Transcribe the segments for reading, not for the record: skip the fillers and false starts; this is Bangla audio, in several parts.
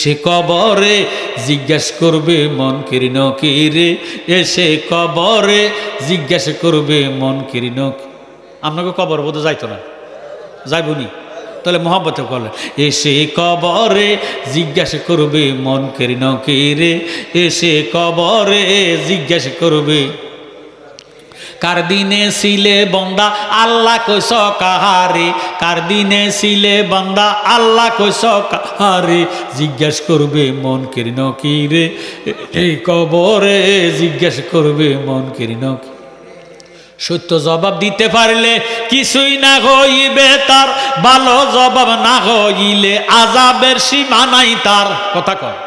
সে কবরে জিজ্ঞেস করবে মনকির নকিরে, এসে কবরে জিজ্ঞেস করবে মনকির নকি। আপনাকে কবর বোধ যাইতো না, যাইবনি তাহলে মহব্বতে করলে এসে কবরে জিজ্ঞাসা করবে মনকির নকিরে, এসে কবরে জিজ্ঞাসা করবে কার দিনে ছিলে বন্দা আল্লাহ কইস কাহারে, কার দিনে ছিলে বন্দা আল্লাহ কইস কাহারে, জিজ্ঞেস করবে মনকির নকিরে, এই কবরে জিজ্ঞেস করবে মনকির নকি। সত্য জবাব দিতে পারলে কিছুই না হইবে তার, ভালো জবাব না হইলে আযাবের সীমা নাই তার। কথা কয়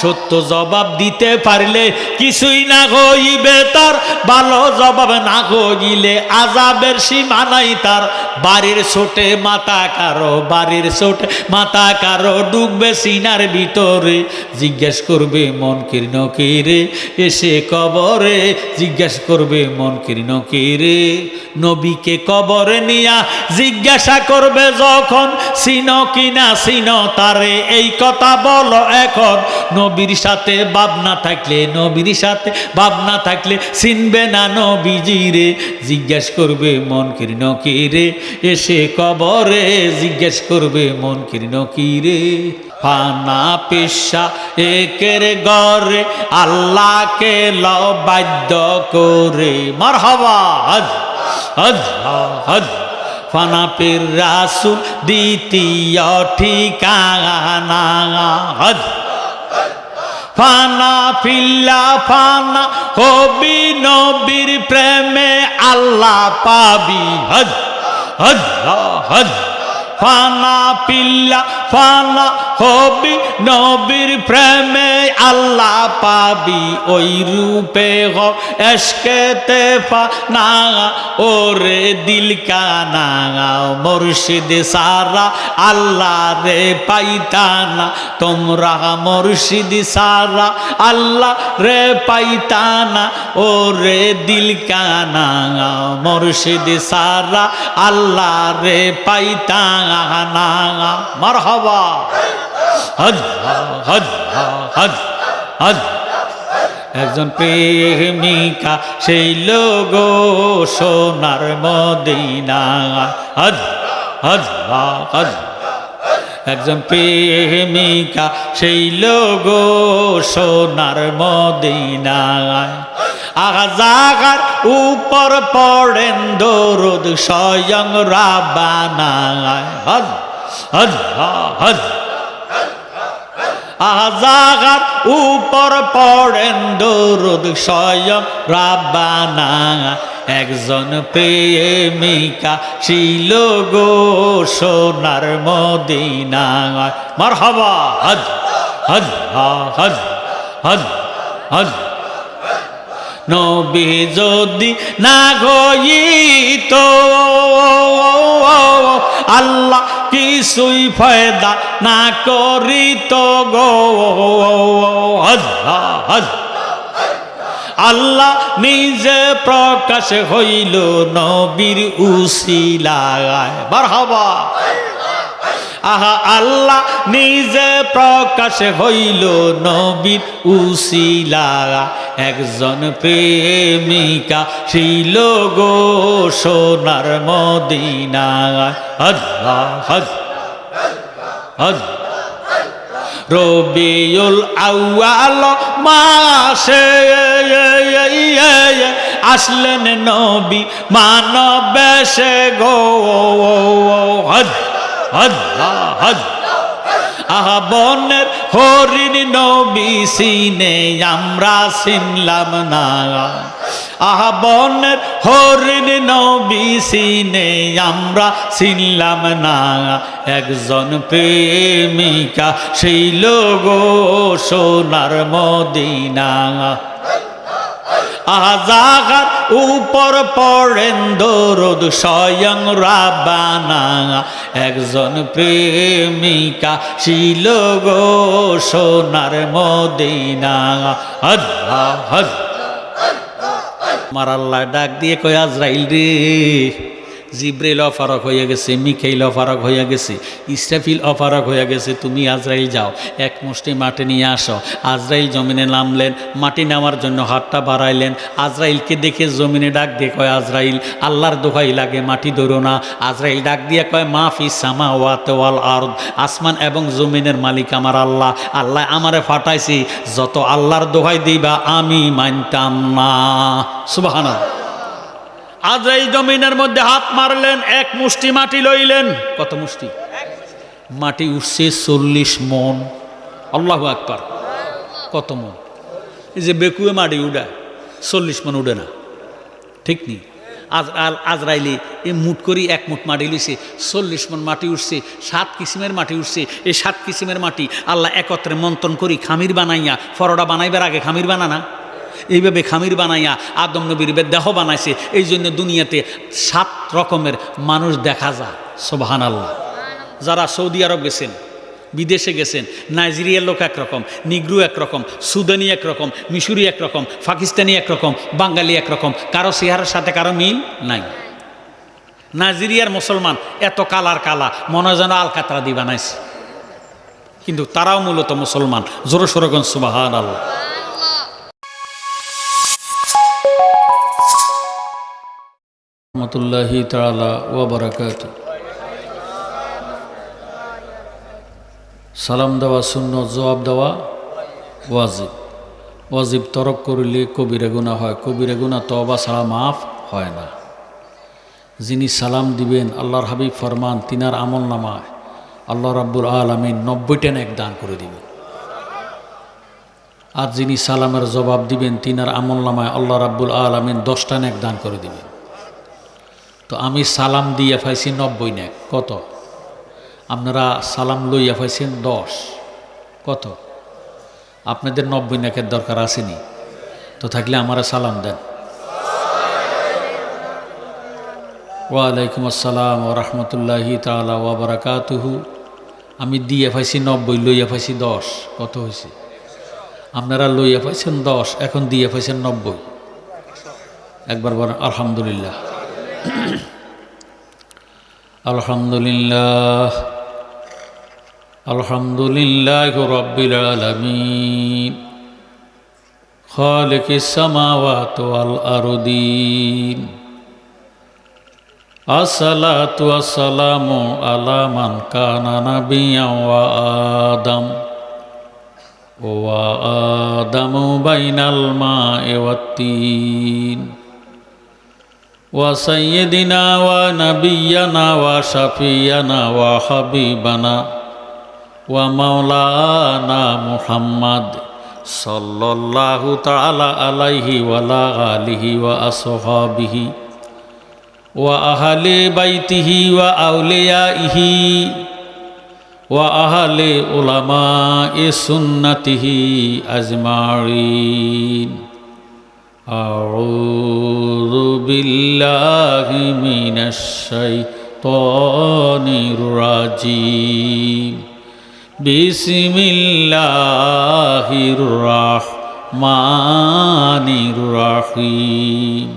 সত্য জবাব দিতে পারলে কিছুই না হইবে তার, ভালো জবাব না হইলে আযাবের সীমা নাই তার। বাড়ির ছোটে মাথা কারো, বাড়ির ছোটে মাথা কারো ডুববে সিনার ভিতরে, জিজ্ঞেস করবে মনকির নকিরে, এসে কবরে জিজ্ঞেস করবে মনকির নকিরে। নবীকে কবরে নিয়া জিজ্ঞাসা করবে যখন, চিনো কিনা চিনো তারে, এই কথা বলো এখন। নবীর সাথে বাপ না থাকলে, নবীর সাথে বাপ না থাকলে চিনবে না নবীজিরে, জিজ্ঞেস করবে মনকির নকিরে, এসে কবরে জিজ্ঞেস করবে মনকির নকিরে। ফানা পেশা একের গরে আল্লাহকে লও বাধ্য করে, মারহাবা হজ হজ হজ। ফানা পীর রাসূল দ্বিতীয় ঠিকানা হজ। ফানা ফিল্লা ফানা হবি নবীর প্রেমে আল্লাহ পাবি হজ হজ হজ। ফানা পিল্লা ফানা হবি নবীর প্রেমে আল্লাহ পাবি, ওই রূপে হ এশকেতে ফানা ওরে দিল কানা, মুর্শিদ সারা আল্লাহ রে পাইতানা, তোমরা মুর্শিদ সারা আল্লাহ রে পাইতানা, ওরে দিল কানা, মুর্শিদ সারা আল্লাহ রে পাইতানা। মারহাবা হজ হজ হজ হজ। একজন প্রেমিকা সেই লোক সোনার মদিনা হজ হজ হজ। একজন প্রেমিকা সেই লোক সোনার মদিনায়, আজাগার উপর পড়েন দরুদ স্বয়ং রাব্বানা হজ হজ হজ। আজাগার উপর পড়েন দরুদ স্বয়ং রাব্বানা, একজন প্রেমিকা ছিল গো সোনার মদিনায়। মারহাবা হজ হজ হজ হজ হজ। নবী যদি না গইতো আল্লাহ কিছুই ফায়দা না করিত গো হজ হজ। আল্লাহ নিজে প্রকাশ হইল নবীর উসিলায়। মারহাবা আহা আল্লাহ নিজে প্রকাশ হইল নবীর উসিলায়, একজন প্রেমিকা ছিল গো সোনার মদিনায় হজ হজ হজ। রবিউল আউয়াল মাসে আসলেন নবী মানব বেশে গো হজ হজ হজ। আহা বনের হরিণ নবী সিনে আমরা চিনলাম না, আহা বনের হরিণ নবী সিনে আমরা চিনলাম না, একজন প্রেমিকা সেই লোক সোনার মদিনা। আজাগার উপর পড়েন দরুদ স্বয়ং রাব্বানা, একজন প্রেমিকা ছিল গো সোনার মদিনা হজ হজ। আমার আল্লাহ ডাক দিয়ে কয় আজরাইল রে জিব্রাইল অফারক হয়ে গেছে, মিকাইল অফারক হয়ে গেছে, ইসরাফিল অফারক হয়ে গেছে, তুমি আজরাইল যাও এক মুষ্টি মাটি নিয়ে আসো। আজরাইল জমিনে নামলেন, মাটি নেওয়ার জন্য হাতটা বাড়াইলেন। আজরাইলকে দেখে জমিনে ডাক দিয়ে কয়, আজরাইল আল্লাহর দোহাই লাগে মাটি ধরো না। আজরাইল ডাক দিয়ে কয়, মাফি সামাওয়াতি ওয়াল আরদ, আসমান এবং জমিনের মালিক আমার আল্লাহ। আল্লাহ আমারে ফাটাইছি, যত আল্লাহর দোহাই দিবা আমি মানতাম না। সুবহানাল্লাহ। আজরাইল জমিনের মধ্যে হাত মারলেন, এক মুষ্টি মাটি লইলেন। কত মুষ্টি মাটি উঠছে? 40 মন। আল্লাহু আকবার। কত মন? এই যে বেকুয়ে মাটি উড়ায় 40 মন উঠে না, ঠিক নেই? আজরাইলি এই মুঠ করি এক মুঠ মাটি লইছে, 40 মন মাটি উঠছে। 7 কিসিমের মাটি উঠছে। এই 7 কিসিমের মাটি আল্লাহ একত্রে মন্থন করি খামির বানাইয়া, ফরোটা বানাইবার আগে খামির বানানা, এইভাবে খামির বানাইয়া আদম নবীর দেহ বানাইছে। এই জন্য দুনিয়াতে 7 রকমের মানুষ দেখা যায়। সুবহানাল্লাহ। যারা সৌদি আরব গেছেন, বিদেশে গেছেন, নাইজেরিয়ার লোক একরকম, নিগ্রু একরকম, সুদানি একরকম, মিশরি একরকম, পাকিস্তানি একরকম, বাঙালি একরকম, কারো চেহারার সাথে কারো মিল নাই। নাইজেরিয়ার মুসলমান এত কালার কালা, মনে হয় যেন আলকাতরা দিয়ে বানাইছে, কিন্তু তারাও মূলত মুসলমান। জোরে সোরে সুবহানাল্লাহ। রাহমাতুল্লাহি তাআলা ওয়া বারাকাতুহু। সালাম দেওয়া সুন্নত, জবাব দেওয়া ওয়াজিব। ওয়াজিব তরক করলে কবিরা গুনাহ হয়, কবিরা গুনাহ তওবা ছাড়া মাফ হয় না। যিনি সালাম দিবেন, আল্লাহর হাবিব ফরমান, তিনার আমল নামায় আল্লাহ রাব্বুল আলামিন 90টা নেক দান করে দিবেন। আর যিনি সালামের জবাব দিবেন, তিনার আমল নামায় আল্লাহ রাব্বুল আলামিন 10টা নেক দান করে দিবেন। তো আমি সালাম দিয়ে পাইছি 90 নেক। কত? আপনারা সালাম লইয়া পাইছেন 10। কত? আপনাদের 90 নেকের দরকার আসেনি? তো থাকলে আমারা সালাম দেন। ওয়ালাইকুম আসসালাম ওয়া রাহমাতুল্লাহি তাআলা ওয়া বারাকাতুহু। আমি দিয়ে পাইছি 90, লইয়া পাইছি 10। কত হয়েছে? আপনারা লইয়া পাইছেন 10, এখন দিয়ে পাইছেন 90। একবার বলেন আলহামদুলিল্লাহ। আলহামদুলিল্লাহ, আলহামদুলিল্লাহি রাব্বিল আলামিন, খালিকিস সামাওয়াতি ওয়াল আরদিন। আসসালাতু ওয়াসসালামু আলা মান কানা নাবিয়্যান ওয়া আদামু বাইনাল মা'i ওয়াত-তিন। وسيدنا ونبينا وشفيعنا وحبيبنا ومولانا محمد صلى الله تعالى عليه وعلى آله وأصحابه وأهل بيته وأوليائه وأهل علماء سنته أجمعين. أعوذ بالله من الشيطان الرجيم. بسم الله الرحمن الرحيم.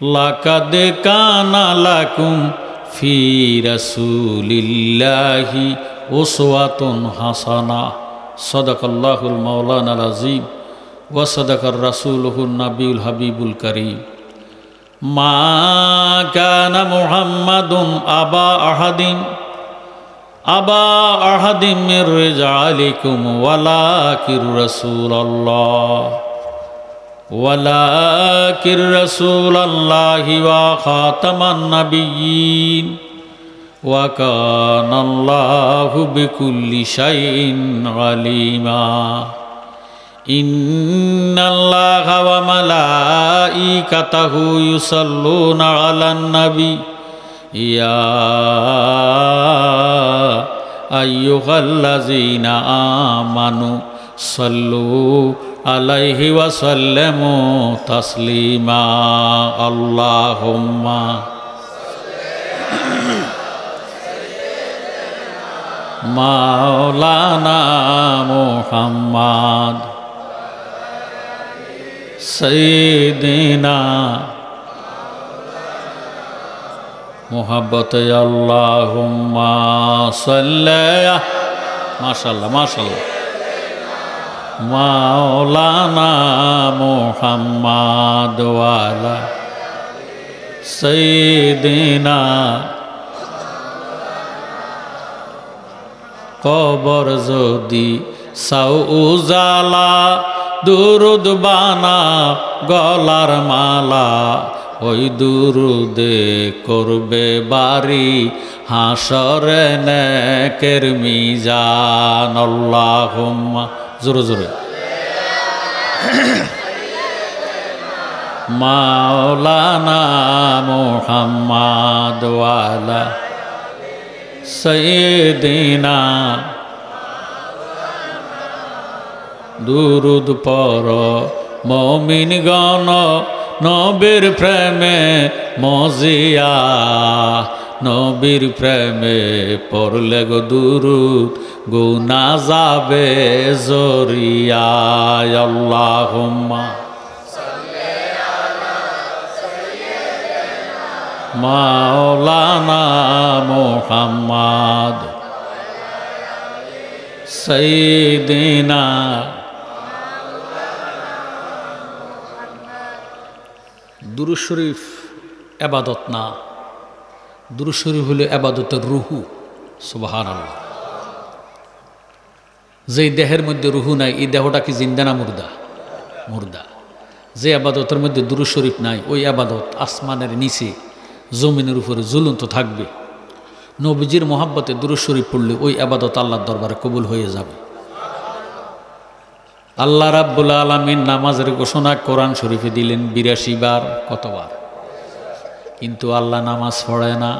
لقد كان لكم في رسول الله أسوة حسنة. صدق الله المولانا العظيم وصدق رسوله النبي الحبيب الكريم. ما كان محمد أبا أحد من رجالكم ولكن رسول الله وخاتم النبيين وكان الله بكل شيء عليما. إن الله وملائكته يصلون على النبي يا أيها الذين آمنوا صلوا عليه وسلموا تسليما. اللهم مولانا محمد سيدنا মোহাব্বতে আল্লাহুম্মা সাল্লি মাশাআল্লাহ মাশাআল্লাহ মাওলানা মুহাম্মাদ ওয়া আলা সাইয়্যিদিনা কবর যদি সাউ উজালা দুরুদ বানা গলার মালা ওই দুরুদে করবে বাড়ি হাসরে নেকের মিজান আল্লাহুম্মা জোরে জোরে মাওলানা মুহাম্মাদ ওয়া আলা সাইয়্যিদিনা দুরুদ পর মুমিন গণ নবীর প্রেমে মজিয়া নবীর প্রেমে পড়লে গো দুরুদ গুনাহ যাবে জরিয়া আল্লাহুম্মা সাল্লি আলা সাইয়্যিদিনা মাওলানা মুহাম্মাদ সাইয়্যিদিনা দুরূদ শরীফ ইবাদত না, দুরূদ শরীফ হলো ইবাদতের রুহু। সুবহানাল্লাহ। যেই দেহের মধ্যে রুহু নাই এই দেহটা কি জিন্দা না মুর্দা? মুর্দা। যে ইবাদতের মধ্যে দুরূদ শরীফ নাই ওই ইবাদত আসমানের নিচে জমিনের উপরে ঝুলন্ত থাকবে। নবীজির মোহাব্বতে দুরূদ শরীফ পড়লে ওই ইবাদত আল্লাহর দরবারে কবুল হয়ে যাবে। আল্লাহ রাব্বুল আলামিন নামাজের ঘোষণা কোরআন শরীফে দিলেন ৮২ বার। কতবার? কিন্তু আল্লাহ নামাজ পড়ে না,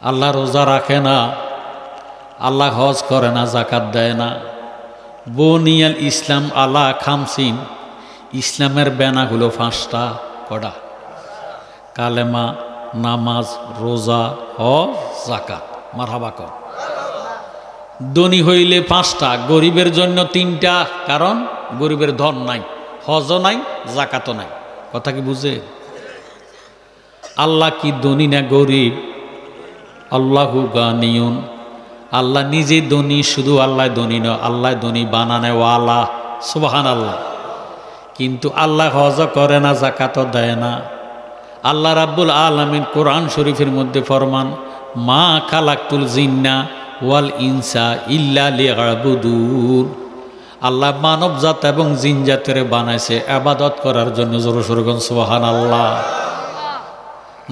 আল্লাহ রোজা রাখে না, আল্লাহ হজ করে না, যাকাত দেয় না। বুনিয়াল ইসলাম আলা খামসিন, ইসলামের বেনা হলো ৫টা। কটা? কালেমা, নামাজ, রোজা, হজ, যাকাত। মারহাবা কর। ধনী হইলে ৫টা, গরিবের জন্য ৩টা। কারণ গরিবের ধন নাই, হজও নাই, যাকাতও নাই। কথা কি বুঝে? আল্লাহ কি ধনী না গরিব? আল্লাহু গানিয়ুন, আল্লাহ নিজে ধনী, শুধু আল্লাহ ধনী নয়, আল্লাহ ধনী বানানে ওয়ালা। সুবহানাল্লাহ। কিন্তু আল্লাহ হজও করে না, যাকাতও দেয় না। আল্লাহ রাব্বুল আলামিন কোরআন শরীফের মধ্যে ফরমান, মা খালাকতুল জিন্না ওয়াল ইনসা ইল্লা লিয়াবুদুন। আল্লাহ মানব জাত এবং জিন জাতের বানাইছে ইবাদত করার জন্য। জোরে সোরে কোন সুবহানাল্লাহ।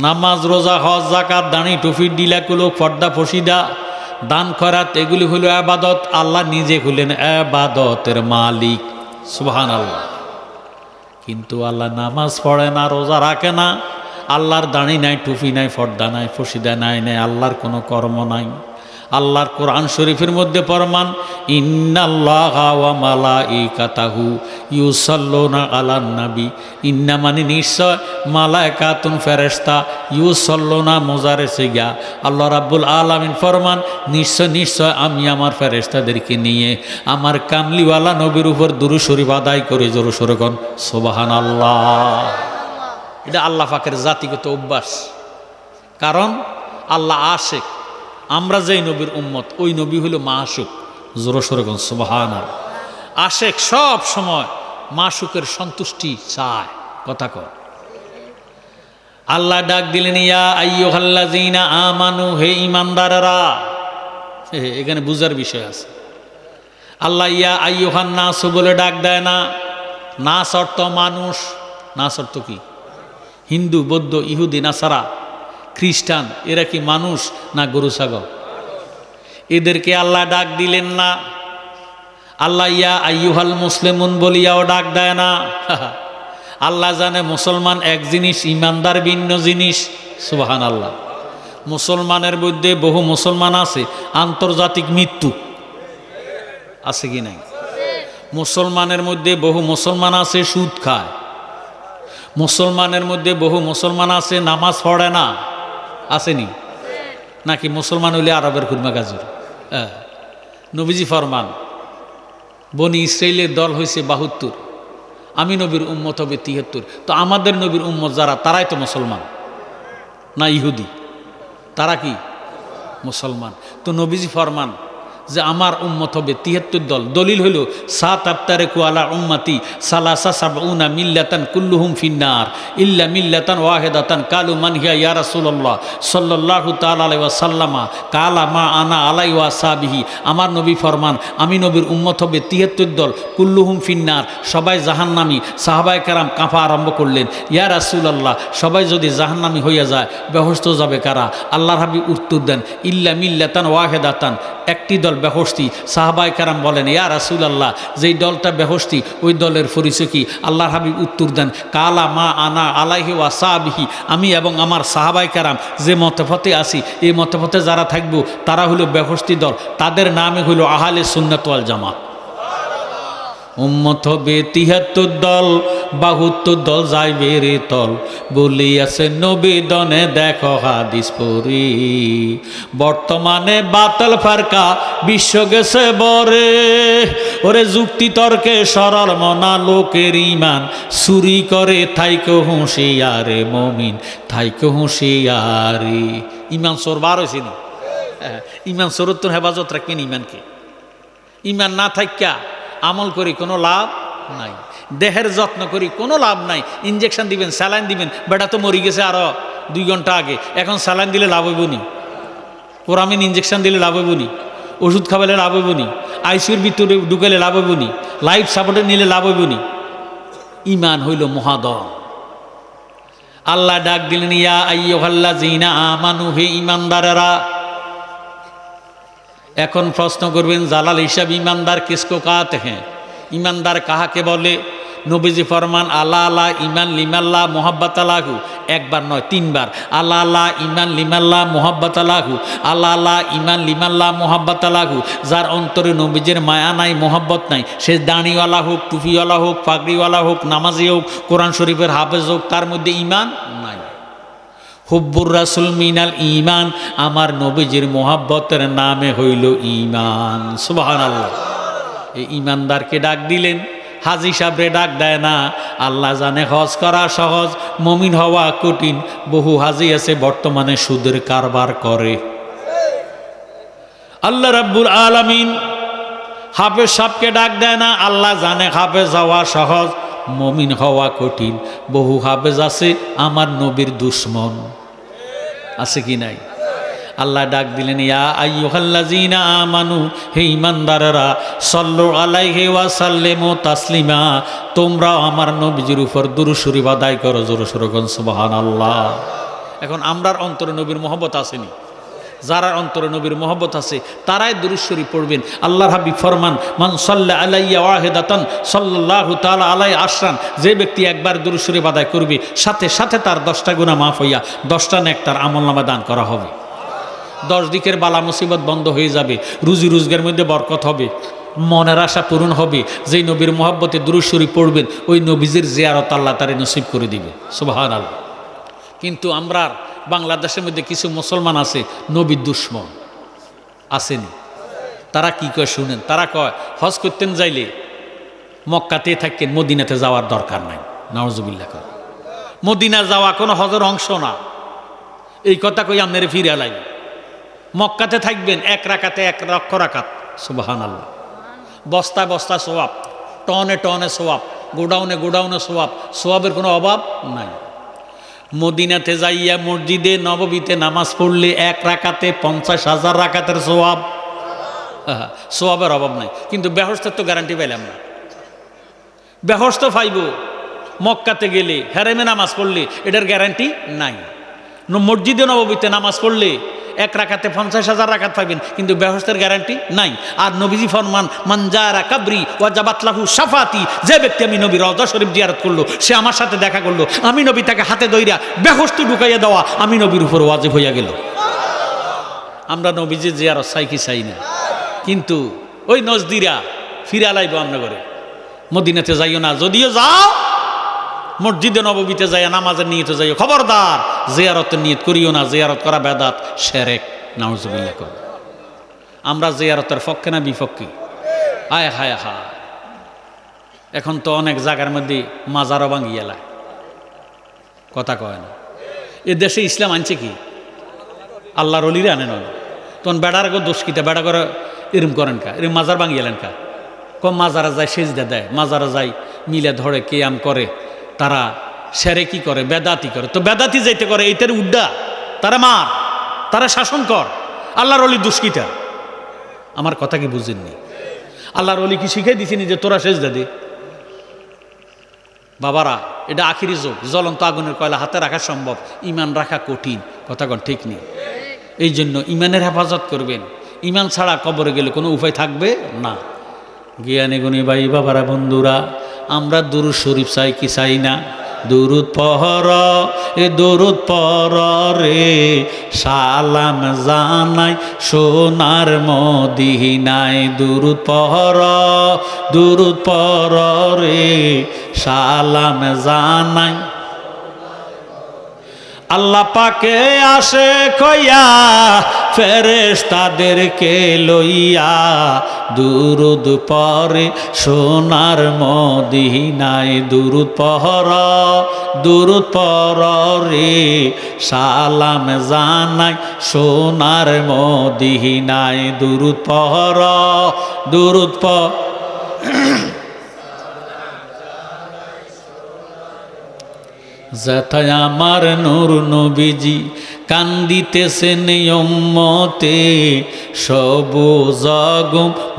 নামাজ, রোজা, হজ, যাকাত, দাড়ি, টুপি, ডিলাকুলো, পর্দা, ফসিদা, দান খয়রাত এগুলি হলো ইবাদত। আল্লাহ নিজে হলেন ইবাদতের মালিক। সুবহানাল্লাহ। কিন্তু আল্লাহ নামাজ পড়ে না, রোজা রাখে না, আল্লাহর দাড়ি নাই, টুপি নাই, পর্দা নাই, ফসিদা নাই, আল্লাহর কোনো কর্ম নাই। আল্লাহর কোরআন শরীফের মধ্যে ফরমান, ইন্নাল্লাহা ওয়া মালাইকাতাহু ইউসাল্লুনা আলান নবী। ইন্না মানে নিশ্চয়, মালাইকাতুন ফেরেশতা, ইউসাল্লুনা মুজারে সিগা। আল্লাহ রাব্বুল আলামিন ফরমান, নিশ্চয় নিশ্চয় আমি আমার ফেরেশতাদেরকে নিয়ে আমার কামলিওয়ালা নবীর উপর দুরূদ শরীফ আদায় করে। জোরে সোরে কোন সুবহানাল্লাহ। এটা আল্লাহ পাকের জাতিগত অভ্যাস। কারণ আল্লাহ আশিক, আমরা যেই নবীর উম্মত ওই নবী হলো মাশুক। জোরে সোরে কোন সুবহানাল্লাহ। আশিক সব সময় মাশুকের সন্তুষ্টি চায়। কথা কর। আল্লাহ ডাক দিলেন, ইয়া আইয়ুহাল্লাযীনা আমানু, হে ঈমানদাররা। এখানে বুঝার বিষয় আছে। আল্লাহ ইয়া আইয়ুহান নাস বলে ডাক দেয় না। নাস অর্থ মানুষ। নাস অর্থ কি? হিন্দু, বৌদ্ধ, ইহুদি, নাসারা, খ্রিস্টান, এরা কি মানুষ না গরু ছাগল? এদেরকে আল্লাহ ডাক দিলেন না। আল্লাহ ইয়া আইয়ুহাল মুসলিমুন বলিয়াও ডাক দেয় না। আল্লাহ জানে মুসলমান এক জিনিস, ইমানদার ভিন্ন জিনিস। সুবহানাল্লাহ। মুসলমানের মধ্যে বহু মুসলমান আছে আন্তর্জাতিক মৃত্যু আছে কি নাই? মুসলমানের মধ্যে বহু মুসলমান আছে সুদ খায়। মুসলমানের মধ্যে বহু মুসলমান আছে নামাজ পড়ে না। আসেনি নাকি? মুসলমান হইলে আরবের খুরমা গাজর। নবীজি ফরমান, বনি ইসরাইলের দল হয়েছে ৭২, আমি নবীর উম্মত হবে ৭৩। তো আমাদের নবীর উম্মত যারা, তারাই তো মুসলমান না ইহুদি? তারা কি? মুসলমান। তো নবীজি ফরমান যে আমার উম্মত হবে ৭৩ দল। দলিল হইল সাত আফতারেকু আলা উম্মতি সালাসা সাবউনা মিল্লাতান কুল্লুহুম ফিন্নার ইল্লা মিল্লাতান ওয়াহিদাতান কালু মান হিয়া ইয়া রাসূলুল্লাহ সাল্লাল্লাহু তাআলা আলাইহি ওয়াসাল্লামা কালা মা আনা আলাই ওয়া সাবিহি। আমার নবী ফরমান আমি নবীর উম্মত হবে ৭৩ দল, কুল্লুহুম ফিন্নার, সবাই জাহান্নামী। সাহাবায়ে কেরাম কাঁপা আরম্ভ করলেন, ইয়া রাসূলুল্লাহ সবাই যদি জাহান্নামী হইয়া যায় বেহেশত যাবে কারা? আল্লাহর হাবিব উত্তর দেন, ইল্লা মিল্লাতান ওয়াহিদাতান, একটি দল বেহেশতি। সাহাবায়ে কেরাম বলেন, ইয়া রাসূলুল্লাহ যেই দলটা বেহেশতি ওই দলের পরিচয় কি? আল্লাহর হাবিব উত্তর দেন, কালা মা আনা আলাইহি ওয়া সাহবিহি, আমি এবং আমার সাহাবায়ে কেরাম যে মতপথে আছি এই মতপথে যারা থাকবো তারা হলো বেহেশতি দল, তাদের নামে হলো আহলে সুন্নাত ওয়াল জামাত। উম্মত হবে ৭৩ দল, ৭২ দল যাইবে রে তল, বলিয়াছে নবীদনে দেখো হাদিস পড়ি। বর্তমানে বাতাল ফারকা বিশ্ব গেছে বরে, ওরে যুক্তি তর্কে সরল মনা লোকের ইমান চুরি করে থাইকো হুঁশিয়ারে মমিন, থাইকো হুঁশিয়ারি। ইমান চোর বার হয়েছে নি? ইমান চোরত্তর হেফাজত রাখবেন ইমানকে। ইমান না থাইকা আমল করি কোনো লাভ নাই, দেহের যত্ন করি কোনো লাভ নাই। ইঞ্জেকশন দিবেন, স্যালাইন দিবেন, বেটা তো মরি গেছে আরো 2 ঘন্টা আগে, এখন স্যালাইন দিলে লাভ হইব নি? কোরামিন ইঞ্জেকশন দিলে লাভ হইব নি? ওষুধ খাওয়ালে লাভ হইব নি? আইসিউর ভিতরে ঢুকালে লাভ হইব নি? লাইফ সাপোর্টে নিলে লাভ হইব নি? ইমান হইল মহাদন। আল্লাহ ডাক দিলেন, ইয়া আইয়ুহাল্লাযীনা আমানু, হে ইমানদারেরা। এখন প্রশ্ন করবেন জালাল হিসাব ইমানদার কিসকো কাতে হ্যাঁ? ইমানদার কাহাকে বলে? নবীজি ফরমান আল্লাহ আল্লাহ ইমান লিমাল্লাহ মোহাব্বত আলাহু, একবার নয় 3 বার। আল্লাহ আল্লাহ ইমান লিমাল্লাহ মোহাব্বত আলাহু, আল্লাহ আল্লাহ ইমান লিমাল্লাহ মোহাব্বত আলাহু। যার অন্তরে নবীজের মায়া নাই, মোহাব্বত নাই, সে দাড়িওয়ালা হোক, টুপিওয়ালা হোক, পাগড়িওয়ালা হোক, নামাজি হোক, কোরআন শরীফের হাফেজ হোক, তার মধ্যে ইমান নাই। হুব্বুর রাসূল মিনাল ইমান, আমার নবীজির মোহাব্বতের নামে হইল ইমান। সুবহানাল্লাহ। এই ইমানদারকে ডাক দিলেন, হাজী সাহেবরে ডাক দেয় না। আল্লাহ জানে হজ করা সহজ, মুমিন হওয়া কঠিন। বহু হাজী আছে বর্তমানে সুদের কারবার করে। আল্লাহ রাব্বুল আলামিন হাফেজ সাহেবকে ডাক দেয় না। আল্লাহ জানে হাফেজ হওয়া সহজ, মুমিন হওয়া কঠিন। বহু হাফেজ আছে আমার নবীর দুশ্মন, আছে কি নাই? আল্লাহ ডাক দিলেন, ইয়া আইয়ুহাল্লাযীনা আমানু, হে ঈমানদারেরা, সাল্লু আলাইহি ওয়া সাল্লিমু তাসলিমা, তোমরা আমার নবীজির উপর দুরূদ শরীফ আদায় করো। জোরে সোরে কোন সুবহানাল্লাহ। এখন আমরার অন্তরে নবীর মহব্বত আসেনি? যারা অন্তরে নবীর মহব্বত আছে তারাই দুরূদ শরীফ পড়বেন। আল্লাহর হাবিব ফরমান, মান সাল্লা আলাইয়া ওয়াহিদাতান সাল্লাল্লাহু তাআলা আলাইহি আশরান, যে ব্যক্তি একবার দুরূদ শরীফ আদায় করবে সাথে সাথে তার 10টা গুনাহ মাফ হইয়া 10টা নেক তার আমলনামায় দান করা হবে। 10 দিকের বালা মুসিবত বন্ধ হয়ে যাবে, রুজি রোজগারের মধ্যে বরকত হবে, মনের আশা পূরণ হবে। যেই নবীর মহব্বতে দুরূদ শরীফ পড়বেন ওই নবীজির জিয়ারত আল্লাহ তারে নসিব করে দিবে। সুবহানাল্লাহ। কিন্তু আমরা বাংলাদেশের মধ্যে কিছু মুসলমান আছে নবীর দুশ্মন, আসেনি? তারা কি কয় শুনেন। তারা কয় হজ করতেন যাইলে মক্কাতে থাকেন, মদিনাতে যাওয়ার দরকার নাই। নাউজুবিল্লাহ। কয় মদিনা যাওয়া কোনো হজের অংশ না। এই কথা কই আপনারে ফিরে আলাইবে। মক্কাতে থাকবেন 1 রাকাতে 1 লক্ষ রাকাত। সুবহানাল্লাহ। বস্তায় বস্তায় সোয়াব, টনে টনে সোয়াব, গোডাউনে গোডাউনে সোয়াব, সোয়াবের কোনো অভাব নাই। মদিনাতে যাইয়া মসজিদে নববীতে নামাজ পড়লে 1 রাকাতে 50,000 রাকাতের সোয়াব। সোয়াবের অভাব নাই। কিন্তু বেহেশতের তো গ্যারান্টি পাইলাম না। বেহেশত পাইব মক্কাতে গেলে, হেরেমে নামাজ পড়লে, এটার গ্যারান্টি নাই। মসজিদে নববীতে নামাজ পড়লে 1 রাকাতে 50,000 রাকাত পাইবেন, কিন্তু বেহেশতের গ্যারান্টি নাই। আর নবীজি ফরমান, মান জারা কাবরি ওয়াজাবাত লাহু শাফাতি, যে ব্যক্তি আমি নবীর রওজা শরীফ জিয়ারত করলো, সে আমার সাথে দেখা করলো, আমি নবী তাকে হাতে ধইরা বেহেশত ঢুকাইয়া দেওয়া আমি নবীর উপর ওয়াজিব হইয়া গেল। আমরা নবীজি জিয়ারত চাই কি চাই না? কিন্তু ওই নজদিরা ফিরা লাইব আমরা করে। মদিনাতে যাইও না, যদিও যাও মসজিদে নববীতে যাইয়া নামাজের নিয়তে যাইও, খবরদার জিয়ারতের নিয়ত করিও না। জিয়ারত করা বেদাত, শিরক। নাউজুবিল্লাহ। কর আমরা জিয়ারতের পক্ষে না বিপক্ষে? আয় হায় হায়, এখন তো অনেক জায়গার মধ্যে মাজারও ভাঙিয়ে এলায়, কথা কয় না। এ দেশে ইসলাম আনছে কি? আল্লাহর অলিরে আনে নয়। তখন বেড়ার গো দোষ কিতা, বেড়া করে এরম করেন কা, এরম মাজার ভাঙিয়েলেন কা। কম মাজারা যায়, সেজদা দেয়, মাজারা যায়, মিলে ধরে কেয়াম করে, তারা সেরে কি করে, বেদাতি করে। তো বেদাতি যাইতে করে এইটার উড্ডা, তারা মার, তারা শাসন কর। আল্লাহর অলি দুষ্কিতা। আমার কথা কি বুঝেননি? আল্লাহর অলি কি শিখাই দিছিনি যে তোরা সেজদা দে? বাবারা, এটা আখিরি যুগ, জ্বলন্ত আগুনের কয়লা হাতে রাখা সম্ভব, ইমান রাখা কঠিন। কথা কন ঠিক নেই। এই জন্য ইমানের হেফাজত করবেন। ইমান ছাড়া কবরে গেলে কোনো উপায় থাকবে না। জ্ঞানী গুণী ভাই বাবারা, বন্ধুরা, আমরা দুরূদ শরীফ চাই কি চাই না? দুরূদ পড়, এ দুরূদ পড় রে, সালাম জানাই সোনার মদিনায়। দুরূদ পড়, দুরূদ পড় রে, সালাম জানাই। আল্লাহ পাকে আসে কইয়া ফেরেশতাদেরকে লইয়া, দুরূদ পড়ে সোনার মদিনায়। দুরূদ পড়, দুরূদ পড় রে, সালাম জানাই সোনার মদিনায়। দুরূদ পড়, দুরূদ পড়। যেথায় আমার নূর নবীজি কান্দিতেছেন উম্মতে, সবুজ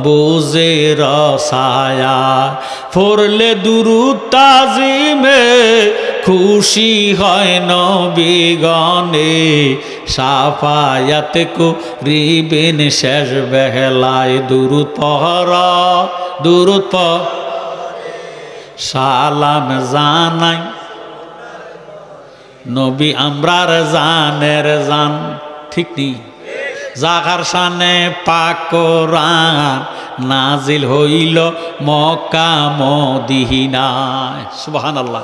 বুঝে রসায়া। পড়লে দুরূদ তাজিমে খুশি হয় নবীগণে, সাফায়াত করিবেন শেষ বেলায়। দুরূদ পড়, দুরূদ পড়, সালাম জানাই নবী আমরার জানের জান। ঠিক নেই? জাগার শানে পাক কোরআন নাজিল হইল মক্কা মদিনায়। সুবহানাল্লাহ।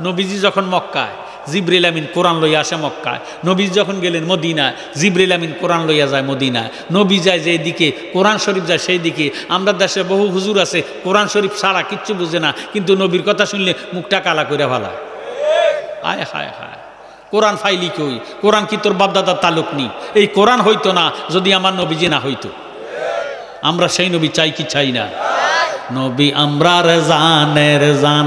নবীজি যখন মক্কায়, জিবরিল আমিন কোরআন লইয়া আসে মক্কায়। নবী যখন গেলেন মদিনায়, জিবরিল আমিন কোরআন লইয়া যায় মদিনায়। নবী যায় যেই দিকে, কোরআন শরীফ যায় সেই দিকে। আমরা দেশে বহু হুজুর আছে কোরআন শরীফ ছাড়া কিচ্ছু বুঝে না, কিন্তু নবীর কথা শুনলে মুখটা কালা করে ফেলায়। হায় হায় হায়, কোরআন ফাইলি কই? কোরআন কি তোর বাপদাদার তালুক নি? এই কোরআন হইতো না যদি আমার নবীজি না হইতো। আমরা সেই নবী চাই কি চাই না? নবী আমরার জানের জান,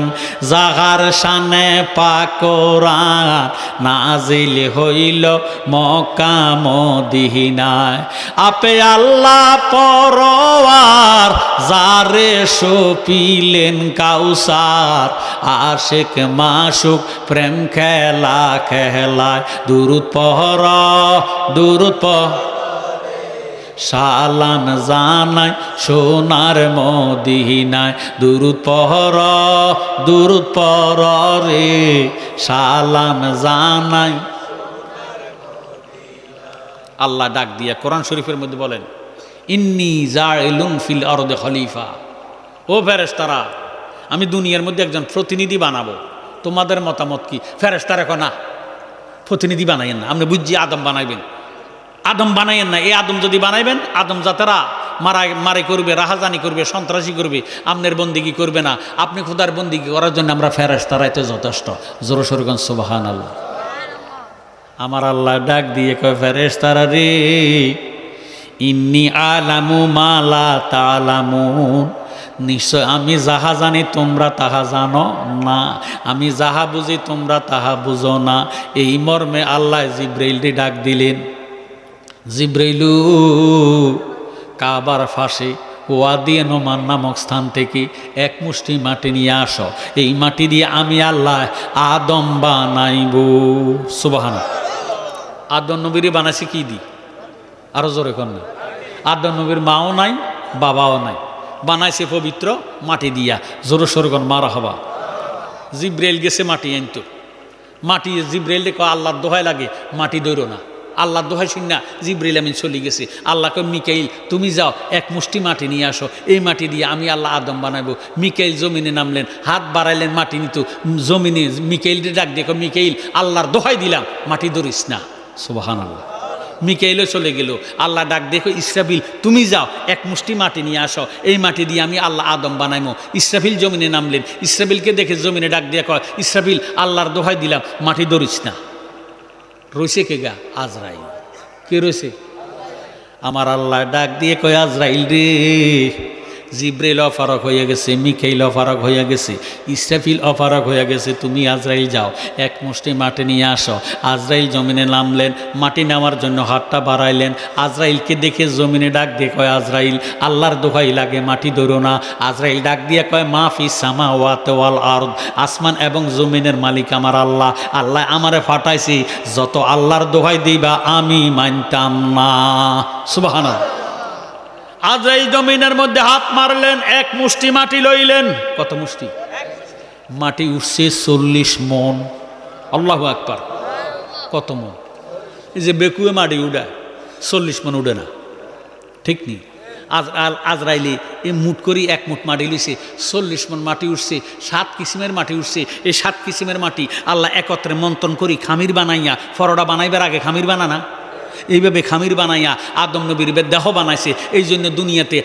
জাগার শানে পাক কোরআন নাজিল হইল মক্কা মদিনায়। আপে আল্লাহ পরওয়ার, যারে সপিলেন কাউসার, আশিক মাশুক প্রেম খেলা খেলায়। দুরূদ পড়, দুরূদ পড়, সালাম জানাই সোনার মদিনায়। দুরূদ পড়, দুরূদ পড় রে, সালাম জানাই। আল্লাহ ডাক দিয়া কোরআন শরীফের মধ্যে বলেন, ইন্নী জাইলুন ফিল আরদি খলিফা। ও ফেরেশতারা, আমি দুনিয়ার মধ্যে একজন প্রতিনিধি বানাবো। তোমাদের মতামত কি? ফেরেশতারা কয় না, প্রতিনিধি বানাইয়েন না, আপনি বুঝছি আদম বানাইবেন। আদম বানাইয়েন না। এই আদম যদি বানাইবেন, আদম জাতেরা মারাই করবে, রাহাজানি করবে, সন্ত্রাসী করবে, আপনার বন্দিগি করবে না। আপনি খোদার বন্দিগি করার জন্য আমরা ফেরেশতারাই তো যথেষ্ট। জোরে সোরে কোন সুবহানাল্লাহ। আমার আল্লাহ ডাক দিয়ে কয়, ফেরেশতারা রে, ইন্নী আলামু মা লা তা'লামুন। নিশ্চয় আমি যাহা জানি তোমরা তাহা জানো না, আমি যাহা বুঝি তোমরা তাহা বুঝো না। এই মর্মে আল্লাহ জিব্রাইলকে ডাক দিলেন, জিব্রাইলু, কাবার ফাঁসে ওয়াদি নোমান নামক স্থান থেকে এক মুষ্টি মাটি নিয়ে আসো। এই মাটি দিয়ে আমি আল্লাহ আদম বানাইব। সুবহানাল্লাহ। আদম নবীরে বানাইছে কি দি? আরো জোরে কর না। আদম নবীর মাও নাই, বাবাও নাই, বানাইছে পবিত্র মাটি দিয়া। জোরে সোরে কর মারহাবা। জিব্রাইল গেছে মাটি আনতো। মাটি জিব্রাইলকে কয়, আল্লাহর দোহাই লাগে মাটি দৌড়ো না। আল্লাহর দোহাই শুন না জিব্রাইল আমিন চলে গেছে। আল্লাহকে, মিকাইল তুমি যাও এক মুষ্টি মাটি নিয়ে আসো, এই মাটি দিয়ে আমি আল্লাহ আদম বানাবো। মিকাইল জমিনে নামলেন, হাত বাড়াইলেন, মাটি নিত জমিনে। মিকাইলকে ডাক দেখো, মিকাইল আল্লাহর দোহাই দিলাম মাটি ধরিস না। সুবহানাল্লাহ। মিকাইলও চলে গেল। আল্লাহ ডাক দেখো, ইসরাফিল তুমি যাও এক মুষ্টি মাটি নিয়ে আসো, এই মাটি দিয়ে আমি আল্লাহ আদম বানাইমো। ইসরাফিল জমিনে নামলেন। ইসরাফিলকে দেখে জমিনে ডাক দিয়ে কয়, ইসরাফিল আল্লাহর দোহাই দিলাম মাটি ধরিস না। রইছে কে গা? আজরাইল। কে রয়েছে? আমার আল্লাহ ডাক দিয়ে কয়, আজরাইল রে, জিব্রাইল অফারক হয়ে গেছে, মিকাইল অফারক হয়ে গেছে, ইসরাফিল অফারক হয়ে গেছে, তুমি আজরাইল যাও এক মুষ্টি মাটি নিয়ে আসো। আজরাইল জমিনে নামলেন, মাটি নেওয়ার জন্য হাতটা বাড়াইলেন। আজরাইলকে দেখে জমিনে ডাক দিয়ে কয়, আজরাইল আল্লাহর দোহাই লাগে মাটি ধরো না। আজরাইল ডাক দিয়ে কয়, মাফি সামাওয়াতি ওয়াল আরদ, আসমান এবং জমিনের মালিক আমার আল্লাহ। আল্লাহ আমারে ফাটাইছি, যত আল্লাহর দোহাই দিবা আমি মানতাম না। সুবহানাল্লাহ। আজরাইল জমিনের মধ্যে হাত মারলেন, এক মুষ্টি মাটি লইলেন। কত মুষ্টি মাটি উঠছে? 40 মন। আল্লাহু আকবার। কত মন? এই যে বেকুয়ে মাটি উড়ায়, 40 মন উঠে না, ঠিক নেই? আজরাইলি এই মুঠ করি এক মুঠ মাটি লিছে, 40 মন মাটি উঠছে। 7 কিসিমের মাটি উঠছে। এই 7 কিসিমের মাটি আল্লাহ একত্রে মন্থন করি খামির বানাইয়া, ফরোডা বানাইবার আগে খামির বানানা, এইভাবে খামির বানাইয়া আদম নবীর দেহ বানাইছে। এই জন্য দুনিয়াতে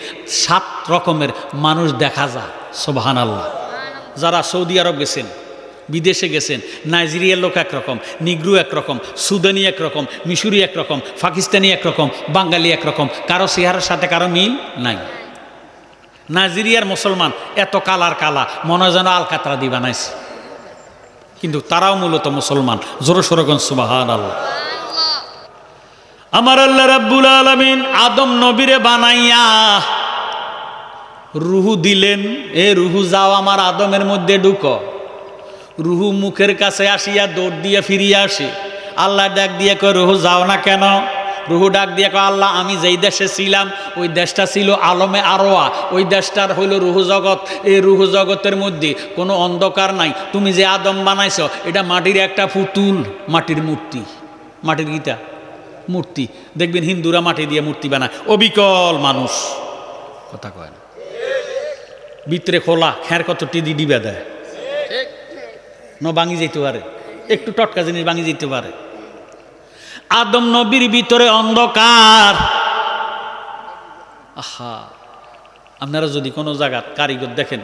7 রকমের মানুষ দেখা যায়। সুবহানাল্লাহ। যারা সৌদি আরব গেছেন, বিদেশে গেছেন, নাইজেরিয়ার লোক একরকম, নিগ্রু একরকম, সুদানি একরকম, মিশরি একরকম, পাকিস্তানি একরকম, বাঙালি একরকম, কারো চেহারার সাথে কারো মিল নাই। নাইজেরিয়ার মুসলমান এত কালার কালা, মনে হয় যেন আলকাতরা দিয়ে বানাইছে, কিন্তু তারাও মূলত মুসলমান। জোরে সোরে কোন সুবহানাল্লাহ। আমার আল্লাহ রাব্বুল আলামিন আদম নবীরে বানাইয়া রুহু দিলেন। এ রুহু যাও আমার আদমের মধ্যে ঢুকো। রুহু মুখের কাছে আসিয়া দৌড় দিয়ে ফিরিয়ে আসে। আল্লাহ ডাক দিয়ে কয়, রুহু যাও না কেন? রুহু ডাক দিয়ে কয়, আল্লাহ আমি যেই দেশে ছিলাম ওই দেশটা ছিল আলমে আরোয়া, ওই দেশটার হইল রুহু জগৎ। এই রুহু জগতের মধ্যে কোনো অন্ধকার নাই। তুমি যে আদম বানাইছো এটা মাটির একটা পুতুল, মাটির মূর্তি, মাটির গীতা মূর্তি। দেখবেন হিন্দুরা মাটি দিয়ে মূর্তি বানায়, অবিকল মানুষ, কথা কয় না, ভিতরে খোলা, খের কত টিদি ডিবা দেয়, ন ভাঙি যেতে পারে, একটু টটকা জিনিস ভাঙি যেতে পারে। আদম নবীর ভিতরে অন্ধকার। আহা, আপনারা যদি কোনো জায়গার কারিগর দেখেন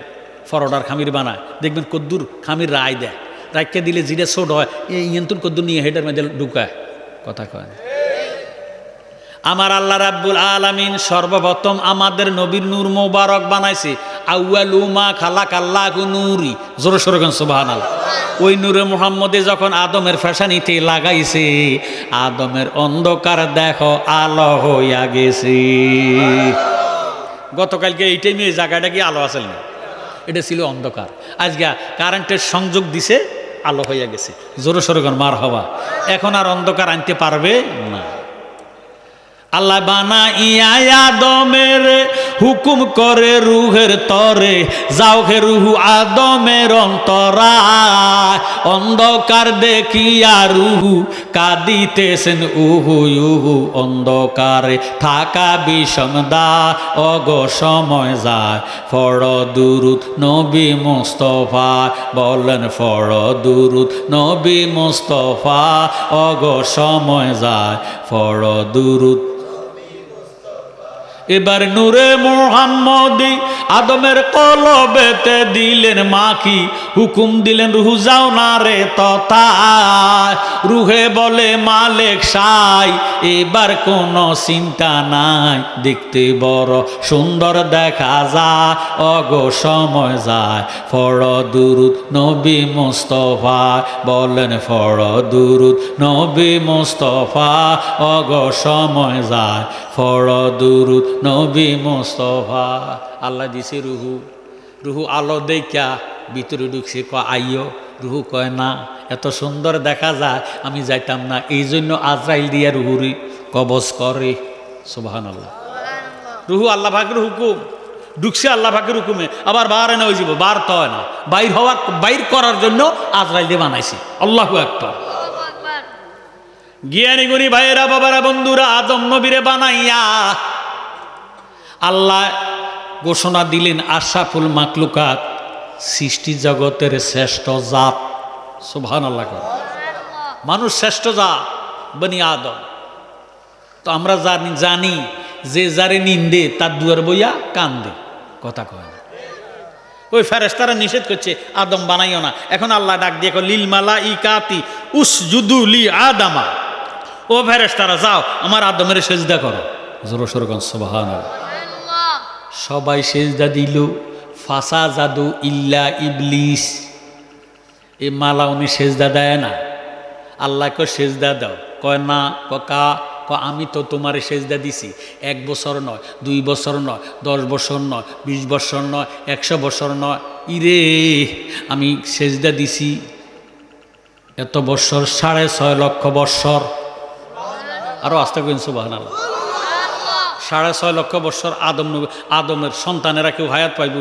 ফরোডার খামির বানায়, দেখবেন কদ্দুর খামির রায় দেয়, রাইকে দিলে জিরে ছোট হয়, এই ইয়ন্তুর কদ্দুর নিয়ে হেডের মধ্যে ঢুকায়, কথা কয়। আমার আল্লাহ রাব্বুল আলামিন সর্বপ্রথম আমাদের নবীর নূর মোবারক বানাইছে। আউয়ালু মা খালাকাল্লাহু নূরি। জোরে সোরে কোন সুবহানাল্লাহ। ওই নূরে মুহাম্মদে যখন আদমের ফ্যাশানিতে লাগাইছে, আদমের অন্ধকার দেখো আলো হইয়া গেছে। গতকালকে এই টাইমে এই জায়গাটা কি আলো আসেন না, এটা ছিল অন্ধকার। আজকে কারেন্টের সংযোগ দিছে, আলো হইয়া গেছে। জোরে সোরে কোন মারহাবা। এখন আর অন্ধকার আনতে পারবে না। আল্লাহ বানাইয়া আদমের হুকুম করে রুহের তরে, যাও হে রুহু আদমের অন্তরায়। অন্ধকার দেখিয়া রুহু কাঁদিতেছেন উহু উহু, অন্ধকারে থাকা বিষমদা অগ সময় যায়। ফড় দুরুদ নবী মুস্তফা, বলেন ফড় দুরুদ নবী মুস্তফা, অগ সময় যায় ফড় দুরুদ। এবার নূরে মুহাম্মদি আদমের কলবেতে দিলেন মাখি, হুকুম দিলেন রুহু যাও না রে ততায়। রুহে বলে মালিক সাই, এবার কোনো চিন্তা নাই, দেখতে বড় সুন্দর দেখা যায়, অগো সময় যায়। ফড় দুরুদ নবী মুস্তফা, বলেন ফড় দুরুদ নবী মুস্তফা, অগো সময় যায় ফড় দুরুদ নবী মুস্তফা। আল্লাহ দিছে রুহু, রুহু আলো দেখা ভিতরে ঢুকছে, কয় আইও। রুহু কয় না, এত সুন্দর দেখা যায় আমি যাইতাম না, এই জন্য আজরাইল দিয়া রুহুরি কবজ করে। সুবহানাল্লাহ। রুহু আল্লাহ পাকের হুকুম, ঢুকছে আল্লাহ পাকের হুকুমে, আবার বার এনে ওই যাব, বার তো হয় না, বাইর করার জন্য আজরাইল দিয়ে বানাইছে। আল্লাহু আকবার। জ্ঞানী গুণী ভাইয়েরা, বাবারা, বন্ধুরা, আদম নবীরে বানাইয়া আল্লাহ ঘোষণা দিলেন আশরাফুল মাখলুকাত, সৃষ্টি জগতের শ্রেষ্ঠ জাত। সুবহানাল্লাহ। মানুষ শ্রেষ্ঠ জাত, বনি আদম। তো আমরা জানি যে যারে নিন্দে তার দুয়ার বইয়া কান্দে, কথা কয় না। ওই ফেরেশতারা নিষেধ করছে আদম বানাইও না। এখন আল্লাহ ডাক দিয়ে লিল মালাইকাতি উসজুদু লি আদামা, ও ফেরেশতারা যাও আমার আদমের সেজদা করো। জোরে সোরে কোন সুবহানাল্লাহ। সবাই সেজদা দিল, ফাসা জাদু ইল্লা ইবলিস। এই মালা উনি সেজদা দেয় না, আল্লাহকে সেজদা দাও, কয় না, আমি তো তোমার সেজদা দিছি, 1 বছর নয়, 2 বছর নয়, 10 বছর নয়, 20 বছর নয়, 100 বছর নয়, ইরে আমি সেজদা দিছি এত বছর, 6.5 লক্ষ বছর। আরো আস্তে করেন সুবহানাল্লাহ। 6.5 লক্ষ বছর আদমের সন্তানেরা কেউ হায়াত পাইব?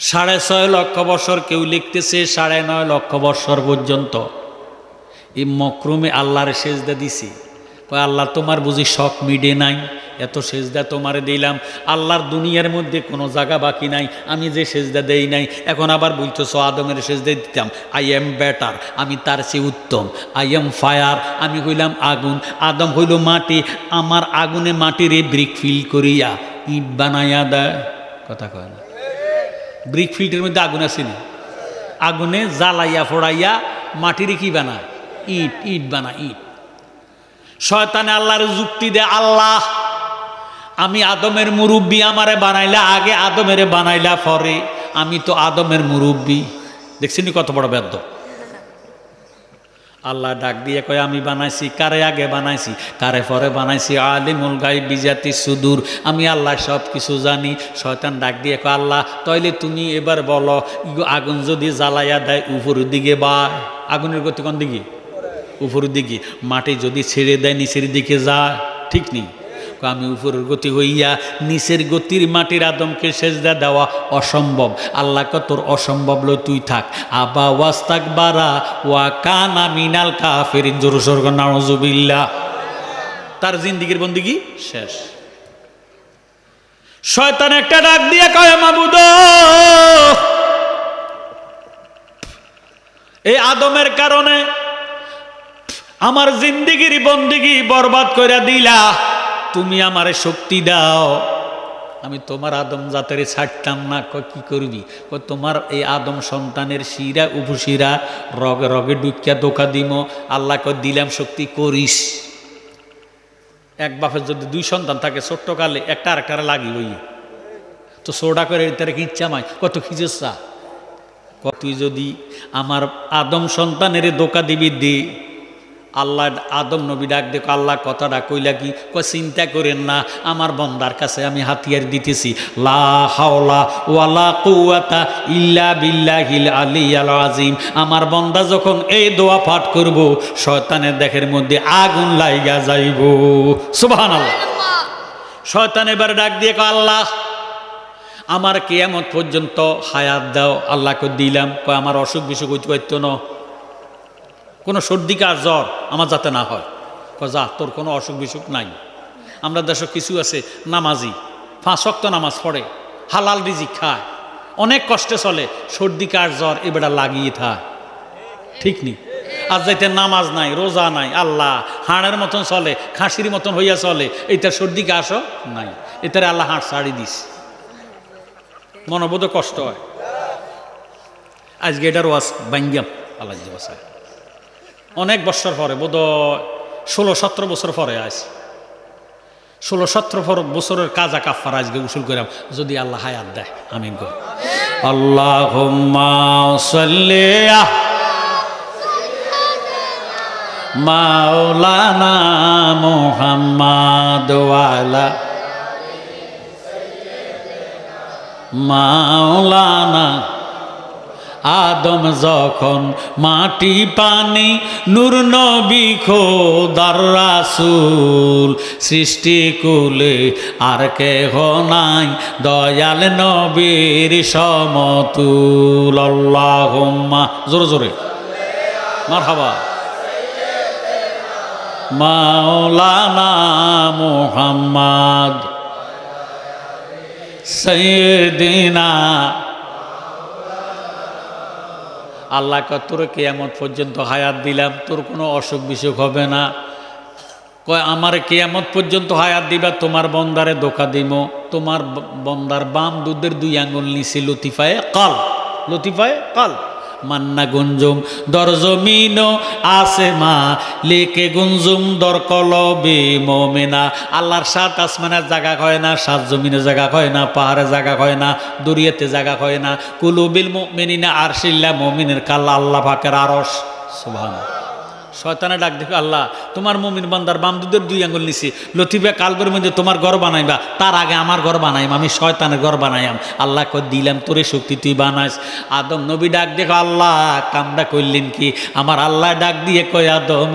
6.5 লক্ষ বছর কেউ লিখতেছে 9.5 লক্ষ বছর পর্যন্ত এই মকরুমে আল্লাহর সেজদা দিছি। কয় আল্লাহ তোমার বুঝি শখ মিডে নাই, এত সেজদা তোমারে দিলাম, আল্লাহর দুনিয়ার মধ্যে কোনো জায়গা বাকি নাই আমি যে সেজদা দেই নাই, এখন আবার বলতেছো আদমের সেজদা দিতাম। আই এম বেটার, আমি তার চেয়ে উত্তম। আই এম ফায়ার, আমি হইলাম আগুন, আদম হইল মাটি, আমার আগুনে মাটিরে ব্রিক ফিল করিয়া ইট বানাইয়া দেয়। কথা কয় না? ব্রিক ফিল্ডের মধ্যে আগুন আসেনি, আগুনে জ্বালাইয়া ফোড়াইয়া মাটিরে কি বানায়? ইট, ইট বানায় ইট। শয়তানে আল্লাহর যুক্তি দেয়, আল্লাহ আমি আদমের মুরব্বী, আমারে বানাইলা আগে, আদমেরে বানাইলা পরে, আমি তো আদমের মুরব্বী। দেখছেন কত বড় বেদ্য। আল্লাহ ডাক দিয়ে কয় আমি বানাইছি, কারে আগে বানাইছি, কারে পরে বানাইছি, আলিমুল গায়ব বিজাতি সুদূর, আমি আল্লাহ সব কিছু জানি। শয়তান ডাক দিয়ে কয় আল্লাহ তাইলে তুমি এবার বলো, আগুন যদি জ্বালাইয়া দেয় উপরের দিকে বা আগুনের গতি কোন দিকে? উপরের দিকে। মাটি যদি ছেড়ে দেয় নিচের দিকে যায়, ঠিক নেই? আমি উপরের গতি হইয়া নিচের গতির মাটির আদমকে সেজদা দেওয়া অসম্ভব। আল্লাহ ক তোর অসম্ভব লই তুই থাক। আবা ওয়াস্তাকবারা ওয়া কানা মিনাল কাফিরিন। জোরে সোরে নাউজুবিল্লাহ। তার জিন্দেগীর বন্দেগী শেষ। শয়তান একটা ডাক দিয়ে কয় মাবুদ, এই আদমের কারণে আমার জিন্দেগীর বন্দেগী বরবাদ করে দিলা, তুমি আমারে শক্তি দাও, আমি তোমার আদম জাতের ছাড়তাম না। কি করবি? তোমার এই আদম সন্তানের শিরা উপশিরা রগে রগে ডুকিয়া দোকা দিম। আল্লাহ দিলাম শক্তি, করিস। এক বাপের যদি 2 সন্তান থাকে, ছোট্ট কালে একটা আরেকটারে লাগি হই তো সোডা করে তার কি ইচ্ছা মাই কত খিজেসা। তুই যদি আমার আদম সন্তানের দোকা দিবি দে। আল্লাহ আদম নবী ডাক দেখো, আল্লাহ কথাটা কইলা কি? চিন্তা করেন না, আমার বন্দার কাছে আমি হাতিয়ার দিতেছি, লা হাওলা ওয়ালা কুওয়াতা ইল্লা বিল্লাহিল আলিয়্যিল আযীম। আমার বন্দা যখন এই দোয়া পাঠ করব, শয়তানের দেহের মধ্যে আগুন লাইগা যাইব। সুবহানাল্লাহ। শয়তান এবার ডাক দিয়ে কয় আল্লাহ আমার কিয়ামত পর্যন্ত হায়াত দাও। আল্লাহকে দিলাম। কয় আমার অসুখ বিসুখ হইতো না, কোনো সর্দি কার জ্বর আমার যাতে না হয়। যা তোর কোনো অসুখ বিসুখ নাই। আমরা দেশে কিছু আছে নামাজি, 5 ওয়াক্ত নামাজ পড়ে, হালাল রিজিক খায়, অনেক কষ্টে চলে, সর্দি কার জ্বর এবারে লাগিয়ে থাক, ঠিক নি? আর যাইতে নামাজ নাই, রোজা নাই, আল্লাহ হাড়ের মতন চলে, খাসির মতন হইয়া চলে, এইটা সর্দি কাশ নাই, এটারে আল্লাহ হাড় ছাড়ি দিস, মনোবোধ কষ্ট হয়। আজকে এটার ওয়াজ বাঙ্গাম আল্লাহ বাসায় অনেক বছর পরে, বোধ 16-17 বছর পরে আছে, 16-17 বছরের কাজা কাফার আজকে উসুল করাম, যদি আল্লাহ হায়াত দেয়। আমিন গো। আল্লাহুম্মা সাল্লি মাওলানা মুহাম্মাদ ওয়া আলা মাওলানা। আদম যখন মাটি পানি, নূর নবী খোদার রাসূল, সৃষ্টি কুলে আর কেহ নাই, দয়াল নবীর সমতুল। আল্লাহুম্মা, জোরে জোরে মারহাবা, মাওলানা মুহাম্মদ সাইয়্যিদিনা। আল্লাহ তোর কিয়ামত পর্যন্ত হায়াত দিলাম, তোর কোনো অসুখ বিসুখ হবে না। কয় আমার কিয়ামত পর্যন্ত হায়াত দিবা, তোমার বন্দারে ধোঁকা দিব। তোমার বন্দার বাম দুধের 2 আঙ্গুল নিচে লতিফায়ে কাল, লতিফায়ে কাল, মান্না গুঞ্জুম দর জমিন আছে মা লেকে গুঞ্জুম দর কলবে মোমেনা। আল্লাহর 7 আসমানের জায়গা হয় না, 7 জমিনের জায়গা হয় না, পাহাড়ে জায়গা হয় না, দরিয়াতে জায়গা হয় না। কুলুবিল মুমিনিনা আরশিল্লাহ, মুমিনের কাল্লা আল্লাহ পাকের আরশ। সুবহানাল্লাহ। শয়তানে ডাক দেখো, আল্লাহ তোমার মুমিন বান্দার বাম দুধের 2 আঙ্গুল নিছি, লতিফা কালবের মধ্যে তোমার ঘর বানাইবা, তার আগে আমার ঘর বানাইম, আমি শয়তানের ঘর বানাইম। আল্লাহ কই দিলাম তোরে শক্তি, তুই বানাইস। আদম নবী ডাক দেখো, আল্লাহ কামটা করলেন কি? আমার আল্লাহ ডাক দিয়ে কয়, আদম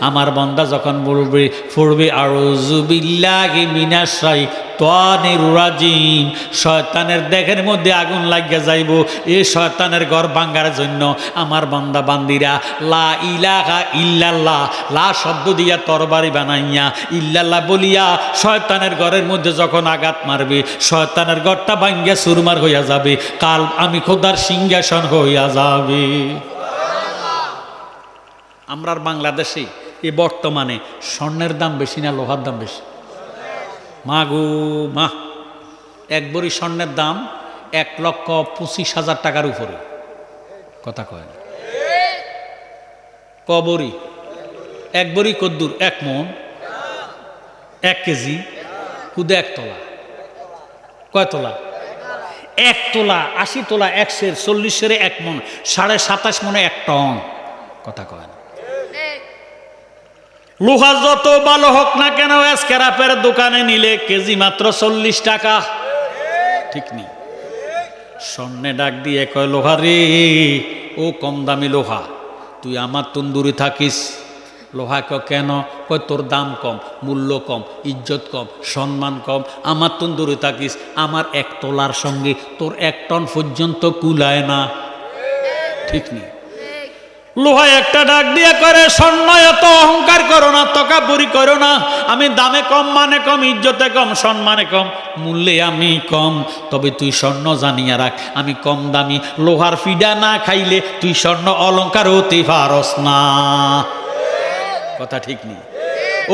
আমার বান্দা যখন বলবে পড়বে আউযু বিল্লাহি মিনাশ শাইতানির রাজিম, শয়তানের দেহের মধ্যে আগুন লাগিয়া যাইব। এই শয়তানের ঘর ভাঙার জন্য আমার বান্দা বান্দিরা লা ইলাহা ইল্লাল্লাহ, লা শব্দ দিয়া তরবারি বানাইয়া ইল্লাল্লাহ বলিয়া শয়তানের ঘরের মধ্যে যখন আঘাত মারবে, শয়তানের ঘরটা ভাঙ্গিয়া সুরমার হইয়া যাবে, কাল আমি খোদার সিংহাসন হইয়া যাবে। আমরার বাংলাদেশে এই বর্তমানে স্বর্ণের দাম বেশি না লোহার দাম বেশি? মা গো মা, 1 ভরি স্বর্ণের দাম 1,25,000 টাকার উপরে। কথা কয় না? কবরি 1 ভরি কদ্দুর? 1 মণ, 1 কেজি, খুদে 1 তোলা। কয় তোলা? 1 তোলা। 80 তোলা 1 সের, 40 সেরে 1 মণ, 27.5 মণে 1 টন। কথা কয় না? লোহা যত ভালো হোক না কেন, স্ক্র্যাপের দোকানে নিলে কেজি মাত্র 40 টাকা। ঠিক নেই? স্বর্ণে ডাক দিয়ে কয়, লোহা রে, ও কম দামি লোহা, তুই আমার তন্দুরি থাকিস। লোহা কয় কেন? কয় তোর দাম কম, মূল্য কম, ইজ্জত কম, সম্মান কম, আমার তন্দুরি থাকিস। আমার 1 তোলার সঙ্গে তোর 1 টন পর্যন্ত কুলায় না। ঠিক নেই? লোহা একটা ডাক দিয়ে করে, স্বর্ণ এত অহংকার করো না, তকাব্বুরি করো না। আমি দামে কম, মানে কম, ইজ্জতে কম, সম্মানে কম, মূল্যে আমি কম। তবে তুই স্বর্ণ জানিয়া রাখ, আমি কম দামি। লোহার ফিডা না খাইলে তুই স্বর্ণ অলংকার হতে পারস না। কথা ঠিক নেই?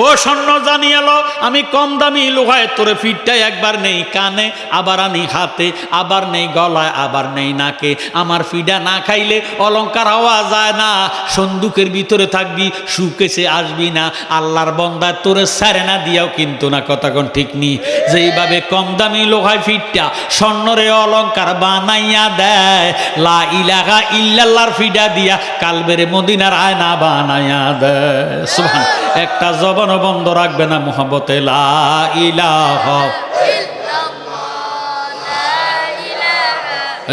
ও স্বর্ণ জানিয়ে লো, আমি কম দামি লোহায় তোরে ফিটটাই একবার নেই কানে, আবার আনি হাতে, আবার নেই গলায়, আবার নেই নাকে। আমার ফিডা না খাইলে অলংকার হওয়া যায় না। সন্দুকের ভিতরে থাকবি, সুকেশে আসবি না। আল্লাহর বন্দায় তোরে সারে না দিয়াও কিন্তু না। কথা কোন ঠিক নি? যেইভাবে কম দামি লোহায় ফিটটা স্বর্ণরে অলংকার বানাইয়া দেয়, লা ইলাহা ইল্লাল্লাহর ফিডা দিয়া কালবেরে মদিনার আয়না বানাইয়া দেয়। সুবহান। একটা জবানও বন্ধ রাখবে না মুহাব্বতে লা ইলাহা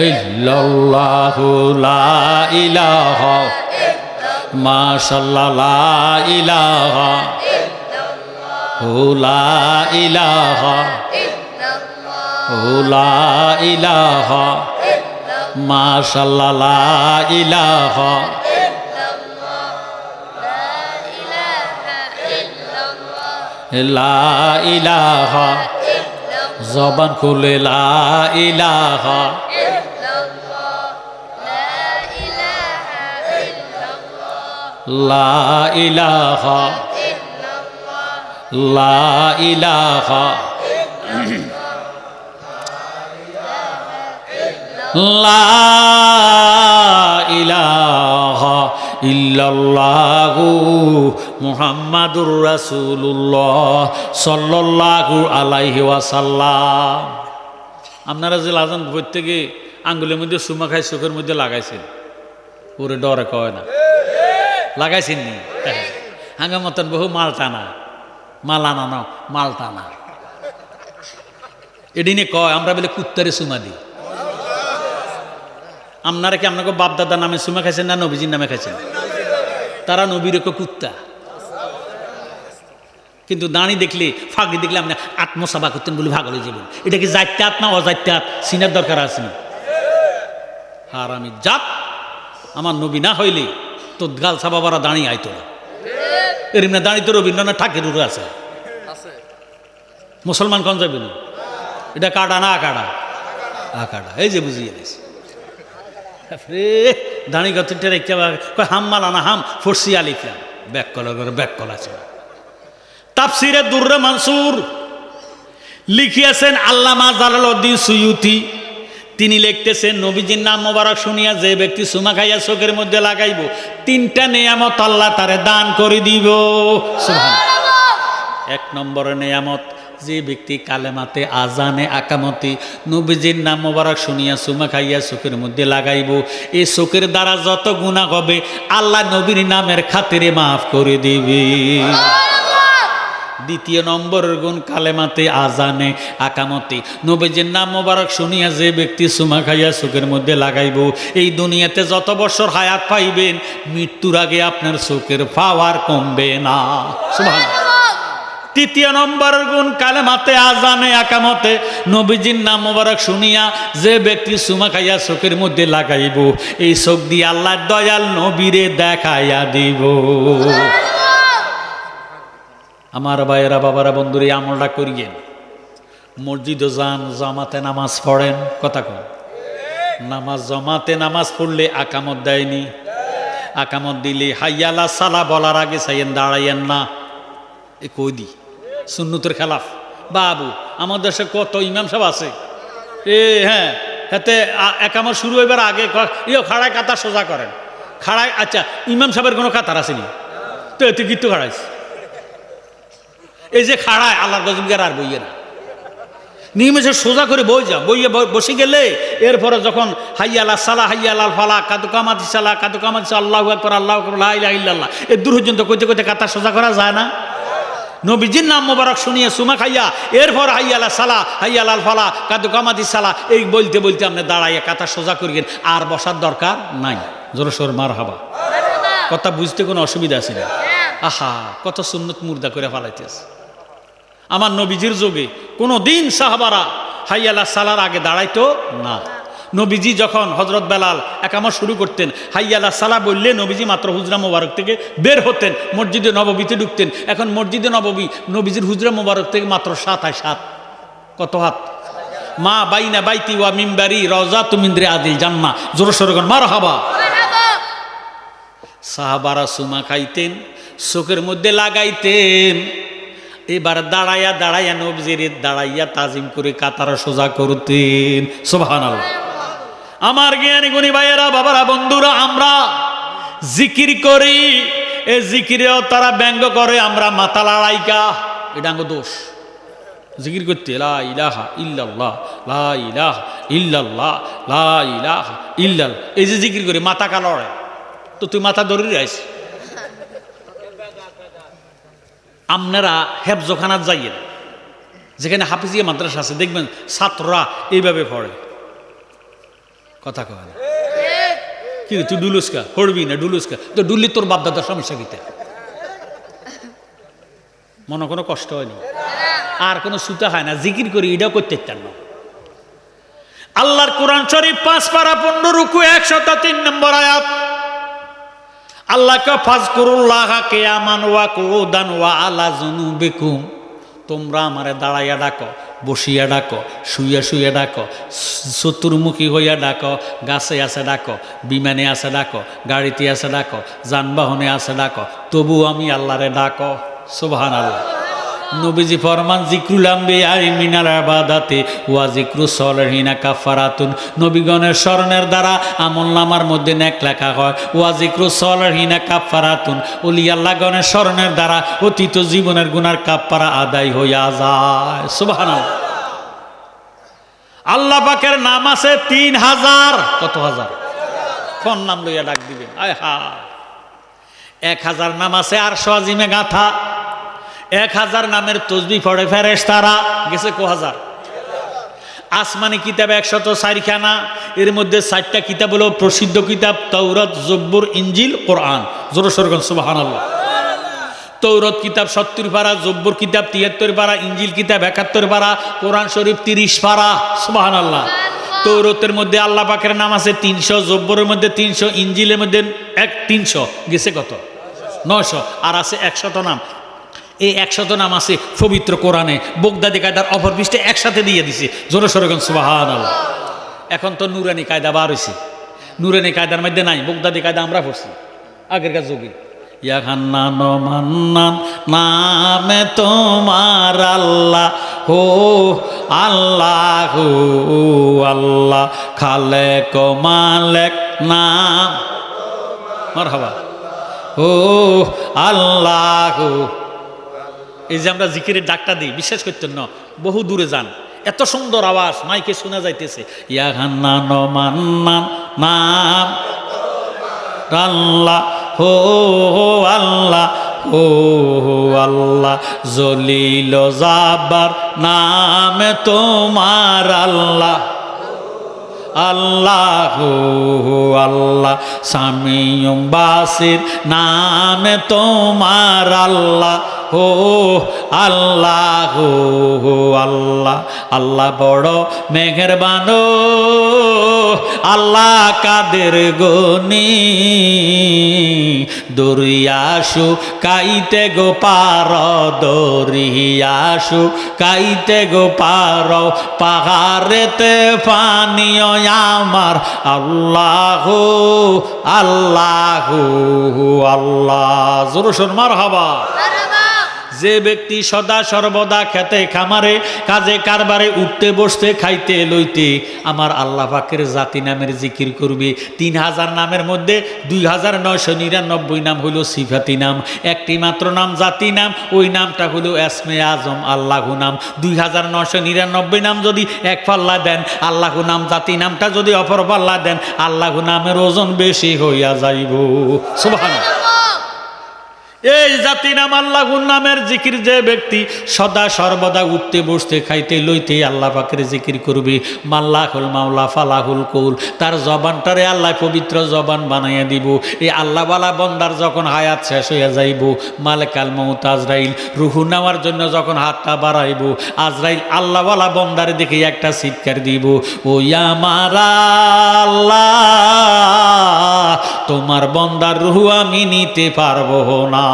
ইল্লাল্লাহু, লা ইলাহা মাশাআল্লাহ, লা ইলাহা লা ইলাহা লা ইলাহা মাশাআল্লাহ, লা ইলাহা লা ইলাহা। জবান খুলে লা ইলাহা লা ইলাহা লা ইলাহা লা ইলাহা ইল্লাল্লাহু মুহাম্মাদুর রাসূলুল্লাহ সাল্লাল্লাহু আলাইহি ওয়াসাল্লাম। আপনারা যে আজান প্রত্যেকে আঙ্গুলের মধ্যে সুমা খাই চোখের মধ্যে লাগাইছেন, ওরে ডরে কয় না? লাগাইছেন নি? হাঙ্গা মতন বহু মাল টানা, মালা নানো মাল টানা, এদিনে কয় আমরা বলে কুত্তারে সুমা দিই। আপনারা কি আপনাকে বাপদাদার নামে সুমা খাইছেন না নবীজির নামে খাইছেন? তারা নবীর কুত্তা। কিন্তু দাঁড়ি দেখলে, ফাঁকি দেখলে আপনি আত্মসভা করতেন বলে ভাগ হয়ে যাবেন। এটা কি জাইতে হাত না অজাইতে হাত? সিনার দরকার আছে না? আর আমি জাত আমার নবী না হইলে তো গাল সাবা বারা দাঁড়িয়ে আইতো না। এরম না দাঁড়িয়ে তো রবীন্দ্রনাথ ঠাকুরেরও আছে। মুসলমান কোন যাবে না? এটা কাটা না আকাড়া? আকাড়া। এই যে বুঝিয়ে গেছে দাঁড়ি গতিটা রেখে হাম মালানা হাম ফরসি আলিফা ব্যাক কলা করে ব্যাক কলা আছে। তাফসিরে দুররে মানসুর লিখিয়েছেন আল্লামা জালালউদ্দিন সুয়ুতি। তিনি লিখতেছেন, নবীজির নাম মোবারক শুনিয়া যে ব্যক্তি সুমা খাইয়া চোখের মধ্যে লাগাইব, 3টা নেয়ামত আল্লাহ তারে দান করে দিব। সুবহানাল্লাহ। 1 নম্বর নেয়ামত, যে ব্যক্তি কালেমাতে আজানে আকামতে নবীজির নাম মোবারক শুনিয়া সুমা খাইয়া চোখের মধ্যে লাগাইব, এই চোখের দ্বারা যত গুনাহ হবে আল্লাহ নবীর নামের খাতিরে মাফ করে দিবে। 2 নম্বরের গুণ, কালেমাতে আজানে আকামতে নবীজির নাম মোবারক শুনিয়া যে ব্যক্তি সুমা খাইয়া চোখের মধ্যে লাগাইব, এই দুনিয়াতে যত বছর হায়াত পাইবেন মৃত্যুর আগে আপনার চোখের পাওয়ার কমবে না। সুবহানাল্লাহ। 3 নম্বরের গুণ, কালেমাতে আজানে আকামতে নবীজির নাম মোবারক শুনিয়া যে ব্যক্তি সুমা খাইয়া চোখের মধ্যে লাগাইব, এই চোখ দিয়ে আল্লাহ দয়াল নবীরে দেখাইয়া দিব। আমার ভাইয়েরা, বাবারা, বন্ধুরা, এই আমলটা করিয়েন। মসজিদে যান, জামাতে নামাজ পড়েন। কথা কন, নামাজ জামাতে নামাজ পড়লে আকামত দেয়নি? আকামত দিলে হাইয়া আলা সালা বলার আগে চাইয়েন, দাঁড়াইয়েন না। এ কই দি সুন্নতের খেলাফ। বাবু, আমার দেশে কত ইমাম সাহেব আছে, হ্যাঁ, হাতে একামত শুরু হইবার আগে খাড়ায় কাতার সোজা করেন, খাড়ায়। আচ্ছা, ইমাম সাহেবের কোনো কাতার আসেনি তো, এতে কিন্তু খাড়াইছে। এই যে খাড়ায় আল্লাহর গজবগার আর বইয়ে না, নিমেষে সোজা করে বইয়ে বসে গেলে এরপরে যখন হাইয়া আলা সালা হাইয়া আল ফালা কাদু কামাতি সালা কাদু কামাতি আল্লাহু আকবার আল্লাহু আকবার লা ইলাহা ইল্লাল্লাহ, এই দূর পর্যন্ত কইতে কইতে কাতার সোজা করা যায় না? নবীজির নাম মোবারক শুনিয়ে সুমা খাইয়া এরপর হাইয়া আলা সালা হাইয়া আল ফালা কাদু কামাতি সালা এই বলতে বলতে আপনি দাঁড়াইয়া কাতার সোজা করিয়েন, আর বসার দরকার নাই। জোরে সোর মারহাবা। কথা বুঝতে কোনো অসুবিধা আছে না? আহা, কত সুন্নত মুর্দা করে ফেলাইতেছে। আমার নবীজির যুগে কোনো দিন সাহাবারা হাইয়া আলা সালার আগে দাঁড়াইতো না। নবীজি যখন হজরত বেলাল একামত শুরু করতেন, হাইয়া আলা সালা বললে নবীজি মাত্র হুজরা মোবারক থেকে বের হতেন, মসজিদে নববীতে ঢুকতেন। এখন মসজিদে নববী নবীজির হুজরা মোবারক থেকে মাত্র 7 হয় 7। কত হাত? মা বাইনা বাইতি ওয়া মিম্বারি রাওযাতুম মিন রিয়াদিল জান্নাহ। জোরে সোরে কোন মারহাবা। সাহাবারা সুমা খাইতেন, চোখের মধ্যে লাগাইতেন, এবার দাঁড়াইয়া দাঁড়াইয়া নবীজির দাঁড়াইয়া তাজিম করে কাতার সোজা করতেন। সুবহানাল্লাহ। আমার জ্ঞানী গুণী ভাইয়েরা, বাবারা, বন্ধুরা, আমরা জিকির করি, এই জিকিরেও তারা ব্যঙ্গ করে আমরা মাথা লড়াইকা। এটা আঙ্গ দোষ। জিকির করতে লা ইলাহা ইল্লাল্লাহ লা ইলাহা ইল্লাল্লাহ লা ইলাহা ইল্লাল্লাহ, এই যে জিকির করে মাথা কা লড়ে, তো তুই মাথা ধরে রাইস। আপনারা হেফজখানাত যাইয়েন, যেখানে হাফিজিয়া মাদ্রাসা আছে, দেখবেন ছাত্ররা এইভাবে পড়ে। কথা কয় না কি রে, তুই ডুলুসকা পড়বি না? ডুলুসকা তো ডুললি, তোর বাপদাদার সমস্যা কিতা? মনে কোনো কষ্ট হয়নি, আর কোনো সুতা হয় না, জিকির করি, এটাও করতে চান না। আল্লাহর কোরআন শরীফ 5 পারা 15 রুকু 103 নম্বর আয়াত। আল্লাহকে ফাজকুরুল্লাহ কিয়ামান ওয়া কুউদান ওয়া আলা জুনুবিকুম, তোমরা আমারে দাঁড়াইয়া ডাকো, বসিয়া ডাকো, শুইয়া শুইয়া ডাকো, চতুর্মুখী হইয়া ডাকো, গাছে আছে ডাকো, বিমানে আছে ডাকো, গাড়িতে আছে ডাকো, যানবাহনে আছে ডাকো, তবু আমি আল্লাহরে ডাকো। সুবহানাল্লাহ। নবীজি ফরমান, জিক্রুল আম্বিয়া মিনাল ইবাদাতি ওয়া জিক্রুস সালিহিনা কাফারাতুন, নবীগণের স্মরণের দ্বারা আমলনামার মধ্যে নেক লেখা হয়। ওয়া জিক্রুস সালিহিনা কাফারাতুন, ওলি আল্লাহগণের স্মরণের দ্বারা অতীত জীবনের গুনার কাফারা আদায় হইয়া যায়। সুবহানাল্লাহ। আল্লাহ পাকের নাম আছে 3000। কত হাজার? কোন নাম লইয়া ডাক দিবেন? আয় হা, 1000 নাম আছে আরশ আজিমে গাঁথা। 1000 নামের তসবিহ পড়ে ফেরেশতারা। গেছে কো হাজার? আসমানি কিতাব 104 খানা, এর মধ্যে 4টা কিতাব হলো প্রসিদ্ধ কিতাব তাওরাত, জব্বুর, ইনজিল, কোরআন। জোরে সোরে বলেন সুবহানাল্লাহ। তৌরাত কিতাব 70 পারা, জব্বুর কিতাব 73 পারা, ইনজিল কিতাব 71 পারা, কোরআন শরীফ 30 পারা। সুবহানাল্লাহ। তৌরাতের মধ্যে আল্লাহ পাকের নাম আছে 300, জব্বরের মধ্যে 300, ইনজিলের মধ্যে 300। গেছে কত? 900। আর আছে 100 নাম। এই 100 নাম আছে পবিত্র কোরআনে, বগদাদি কায়দার অপর পৃষ্ঠে একসাথে দিয়ে দিছে। জোরে সোরে বলেন সুবহানাল্লাহ। এখন তো নুরানি কায়দা বার হয়েছে, নুরানি কায়দার মধ্যে নাই, বগদাদি কায়দা আমরা পড়ছি আগেরকার যুগে। ইয়া হান্নান মান্নান নামে তোমার আল্লাহ হো আল্লাহ হো আল্লাহ খালেক মালেক নাম মারহাবা ও আল্লাহ। এই যে আমরা জিকিরের ডাকটা দিই, বিশ্বাস করতেন না, বহু দূরে যান, এত সুন্দর আওয়াজ মাইকে শোনা যাইতেছে। ইয়া হান্নান মান্নান নাম আল্লাহ হো আল্লাহ ও আল্লাহ জলিল জাবার নামে তোমার আল্লাহ আল্লাহ আল্লাহ সামিউম বাসির নামে তোমার আল্লাহ ও আল্লাহ আল্লাহ আল্লাহ বড় মেহেরবান আল্লাহ কাদের গনি দরিয়াসু কাইতে গো পার দরিয়াসু কাইতে গো পার পাহাড়েতে পানিও আমার আল্লাহ আল্লাহ আল্লাহ জোর সোর মারহাবা। যে ব্যক্তি সদা সর্বদা খেতে খামারে কাজে কারবারে উঠতে বসতে খাইতে লইতে আমার আল্লাহ পাকের জাতি নামের জিকির করবে। 3000 নামের মধ্যে 2999 নাম হলো সিফাতি নাম, একটি মাত্র নাম জাতি নাম, ওই নামটা হলো এসমে আজম আল্লাহু নাম। 2999 নাম যদি এক পাল্লা দেন, আল্লাহু নাম জাতি নামটা যদি অপর পাল্লা দেন, আল্লাহু নামের ওজন বেশি হইয়া যাইব। সুবহানাল্লাহ। এই জাতি নাম আল্লাহুর নামের জিকির যে ব্যক্তি সদা সর্বদা উঠতে বসতে খাইতে লইতে আল্লাহ পাকের জিকির করবে, মাল্লাহুল মাওলা ফালাহুল কৌল, তার জবানটারে আল্লাহ পবিত্র জবান বানাইয়া দিব। এই আল্লাহওয়ালা বন্দার যখন হায়াত শেষ হইয়া যাইব, মালিকাল মউত আজরাইল রুহু নেওয়ার জন্য যখন হাতটা বাড়াইব, আজরাইল আল্লাহওয়ালা বন্দারে দেখে একটা চিৎকার দিব, ও আমার আল্লাহ তোমার বন্দার রুহু আমি নিতে পারবো না।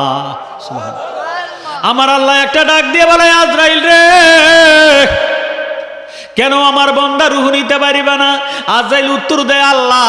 আমার আল্লাহ একটা ডাক দিয়ে বলে, আজরাইল রে কেন আমার বন্দা রুহ নিতে পারিবা না? আজরাইল উত্তর দেয়, আল্লাহ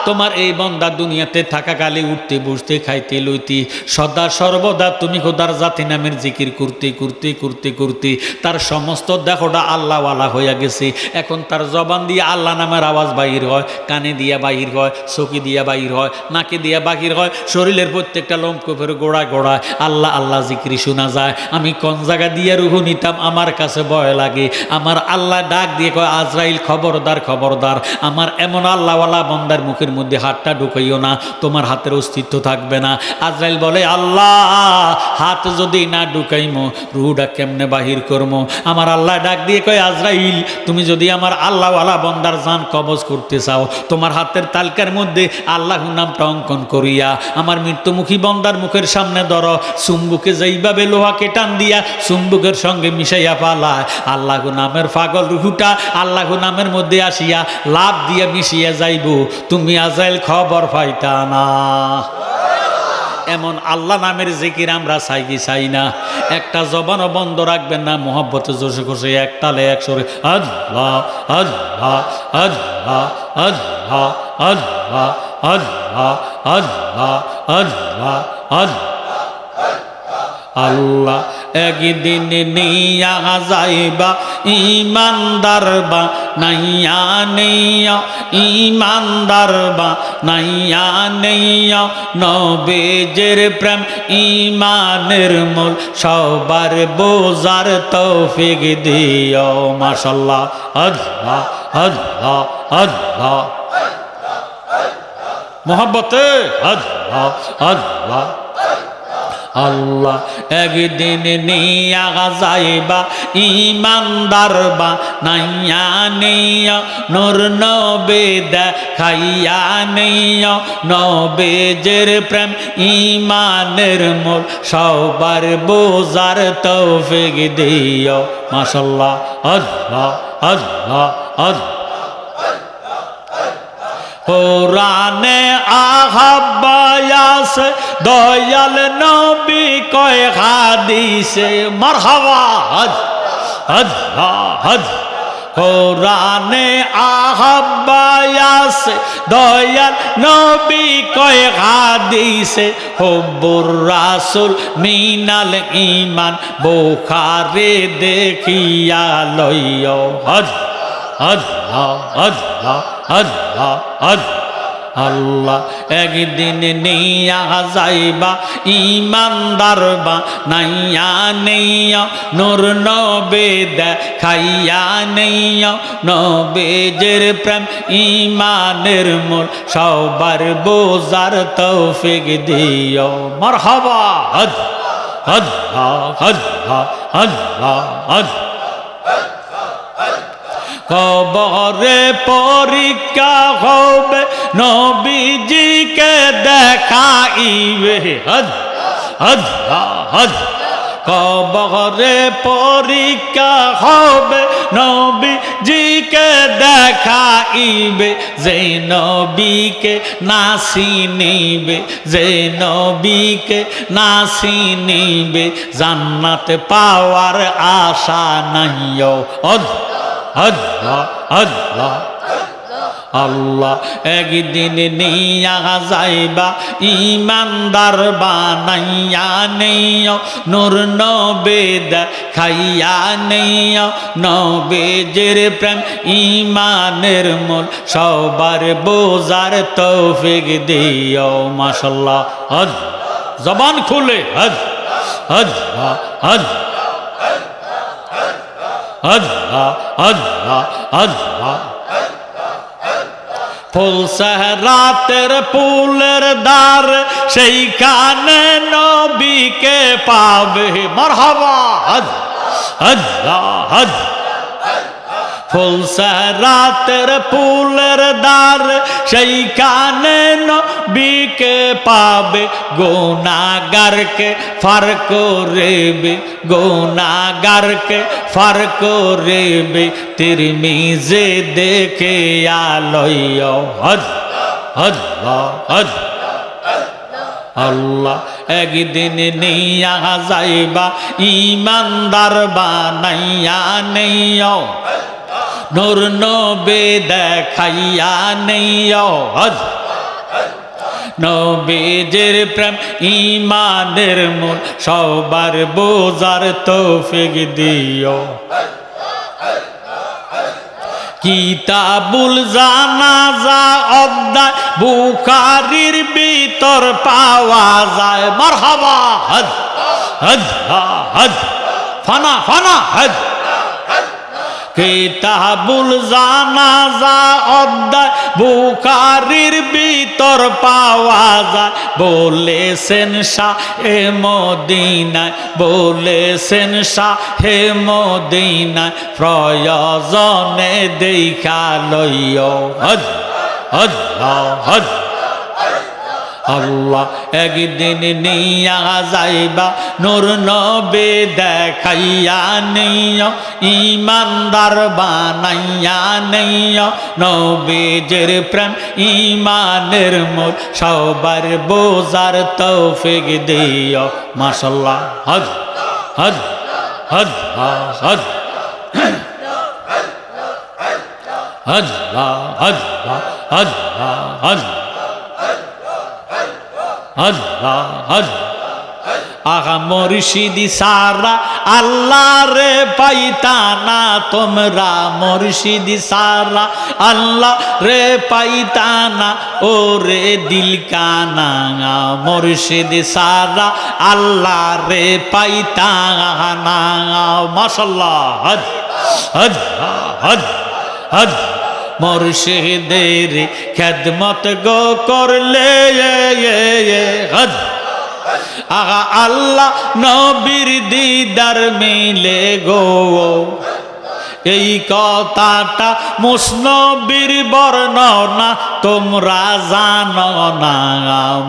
তোমার এই বন্দা দুনিয়াতে থাকাকালে উঠতে বসতে খাইতে লইতে সদা সর্বদা তুমি খোদার জাতি নামের জিকির করতে করতে করতে করতে তার সমস্ত দেহটা আল্লাহওয়ালা হইয়া গেছে। এখন তার জবান দিয়ে আল্লাহ নামের আওয়াজ বাহির হয়, কানে দিয়া বাহির হয়, চোখে দিয়া বাহির হয়, নাকে দিয়া বাহির হয়, শরীরের প্রত্যেকটা লোমকূপের গোড়ায় গোড়ায় আল্লাহ আল্লাহ জিকির শোনা যায়। আমি কোন জায়গা দিয়ে রুহ নিতাম আমার কাছে ভয় লাগে। আমার আল্লাহ ডাক দিয়ে কয়, আজরাইল খবরদার খবরদার, আমার এমন আল্লাহওয়ালা বন্দার মুখের মধ্যে হাতটা ঢুকাইও না, তোমার হাতের অস্তিত্ব থাকবে না। আজরাইল বলে, আল্লাহ হাত যদি না ঢুকাইমো রুহটা কেমনে বাহির করবো? আমার আল্লাহ ডাক দিয়ে কয়, আজরাইল তুমি যদি আমার আল্লাহওয়ালা বন্দার জান কবজ করতে চাও, তোমার হাতের তালকার মধ্যে আল্লাহর নামটা অঙ্কন করিয়া আমার মৃত্যুমুখী বন্দার মুখের সামনে ধরো, চুম্বুকে যেইভাবে লোহাকে টান দিয়া চুম্বুকের সঙ্গে মিশাইয়া পালায়, আল্লাহ নামের পাগল রুহুটা আল্লাহ নামের মধ্যে আসিয়া লাভ দিয়ে মিশিয়া যাইব, তুমি আজরাইল খবর পাইতা না। এমন আল্লাহ নামের জিকির আমরা চাই কি চাই না? একটা জবানও বন্ধ রাখবেন না, মোহব্বতে জোশে খুশি এক তালে একসরে আল্লাহ আল্লাহ আল্লাহ আল্লাহ আল্লাহ আল্লাহ আল্লাহ আল্লাহ আল্লাহ আল্লাহ। একদিন নিয়া যাইবা ইমানদার বা নাইয়া নেইয়া, ইমানদার বা নাইয়া নেইয়া, নবীজির প্রেম ইমানের মূল, সবার বোঝার তৌফিক দিও মাশাআল্লাহ। আল্লাহ আল্লাহ আল্লাহ মোহাব্বতে আল্লাহ আল্লাহ আল্লাহ। একদিন নিয়া যাইবা ইমানদার বা নাইয়া নেইয়া, নূর নবী দেখাইয়া নেইয়া, নবীজির প্রেম ইমানের মূল, সবার বোঝার তৌফিক দিও মাশাআল্লাহ। আল্লাহ আল্লাহ আল্লাহ কোরআনে আহাব্বায়াস দয়াল নবী কয় হাদিসে মারহাবা আল্লাহ আল্লাহ। কোরআনে আহাব্বায়াস আছে দয়াল নবী কয় হাদিসে হুব্বুর রাসূল মিনাল ঈমান বুখারী দেখিয়া লইও আল্লাহ আল্লাহ আল্লাহ আল্লাহ আল্লাহ একদিন নিয়া যাইবা ইমানদার বা নাইয়া নেইয়া নূর নবে দেখাইয়া নেইয়া নবেজের প্রেম ইমানের মূল সবার বোঝার তৌফিক দিও মারহাবা আল্লাহ আল্লাহ আল্লাহ আল্লাহ কবরে পরীক্ষা হবে নবীজিকে দেখাইবে কবরে পরীক্ষা হবে নবীজিকে দেখাইবে যে নবীকে না চিনিবে যে নবীকে না চিনিবে জান্নাত পাওয়ার আশা নাইও আল্লাহ আল্লাহ আল্লাহ একদিন নিয়া যাইবা ইমানদার বানাইয়া নেইও নূর নবে দেখাইয়া নেইও নবেজের প্রেম ইমানের মূল সবার বোঝার তৌফিক দিও মাশাআল্লাহ জবান খুলে আল্লাহ আল্লাহ আল্লাহ আল্লাহ আল্লাহ ফুল সেহরাতের ফুলের দ্বার সেইখানে নবীকে পাবে মারহাবা আল্লাহ ফুল সেহরাতের ফুলের দ্বার সেইখানে নবীকে পাবে গুনাহগারকে ফার করেবে গুনাহগারকে ফার করেবে তিরমিজে দেখে আলয়ো আল্লাহ আল্লাহ একদিন নিয়া যাইবা ইমানদার বানাইয়া নেইও নূর নবে দেখাইয়া নেইও নবীজির প্রেম ইমানের মূল সবার বোঝার তৌফিক দিও কিতাবুল জানাজা অধ্যায় বুখারীর ভিতর পাওয়া যায় মারহাবা ফানা ফানা কিতাবুল জানাজা অধ্যায় বুখারীর ভিতর পাওয়া যায় বলেছেন শাহে মদিনায় বলেছেন শাহে মদিনায় প্রয়োজনে দেখা লইও আল্লাহ আল্লাহ একদিন নিয়া যাইবা নূর নবে দেখাইয়া নেইও ইমানদার বানাইয়া নেইও নবীজির প্রেম ইমানের মূল সবার বোঝার তৌফিক দিও মাশাআল্লাহ আহা মুর্শিদি সারা আল্লাহ রে পাইতানা তোমরা মুর্শিদি সারা আল্লাহ রে পাইতানা ও রে দিল কানা মুর্শিদি সারা আল্লাহ রে পাইতানা মাশাআল্লাহ মুর্শিদের খেদমত গো করলে আগা আল্লাহ নবীর দিদার মিলে গো এই কথাটা মুসনবীর বর্ণনা তোমরা জানো না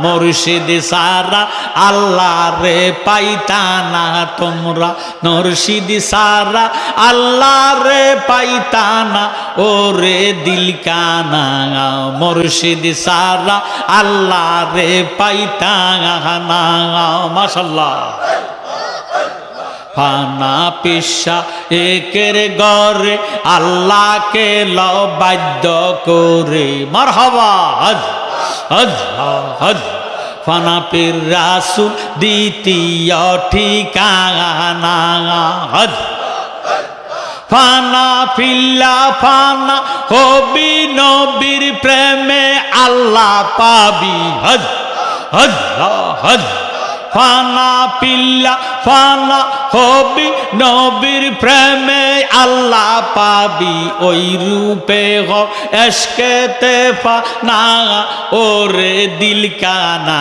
মুর্শিদ সারা আল্লাহ রে পাইতানা তোমরা মুর্শিদ সারা আল্লাহ রে পাইতানা ও রে দিল কানা মুর্শিদ সারা আল্লাহ রে পাইতানা মাশাআল্লাহ ফানা পিসা একের গরে আল্লাহকে বাধ্য করে মারহাবা হজ হজ হজ ফানা পীর রাসূল দ্বিতীয় ঠিকানা হজ ফানা ফিল্লা ফানা হবি নবীর প্রেমে আল্লাহ পাবি হজ হজ হজ ফানা পিল্লা ফানা হবি নবীর প্রেমে আল্লাহ পাবি ওই রূপে হো এশকেতে ফানা ওরে দিল কানা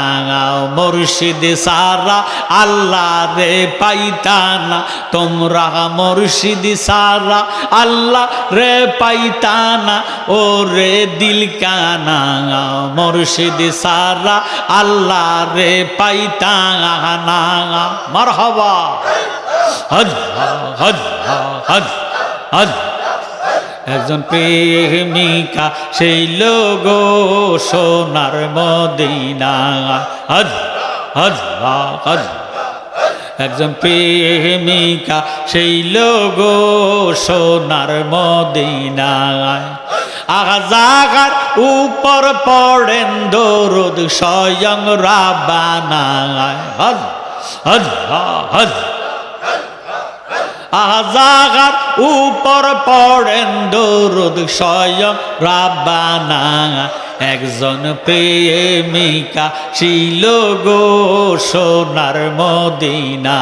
মুর্শিদ সারা আল্লাহ রে পাইতানা তোমরা মুর্শিদ সারা আল্লাহ রে পাইতানা ওরে দিল কানা মুর্শিদ সারা আল্লাহ রে পাইতানা মারহাবা হজ হজ হজ হজ একজন প্রেমিকা সেই লোক সোনার মদিনা হজ হজ হজ একজন প্রেমিকা সেই লোক সোনার মদিনায় আগাজাগার উপর পড়েন দরুদ স্বয়ং রাব্বানা হজ হজ হজ আগাজাগার উপর পড়েন দরুদ স্বয়ং রাব্বানা একজন প্রেমিকা ছিল গো সোনার মদিনা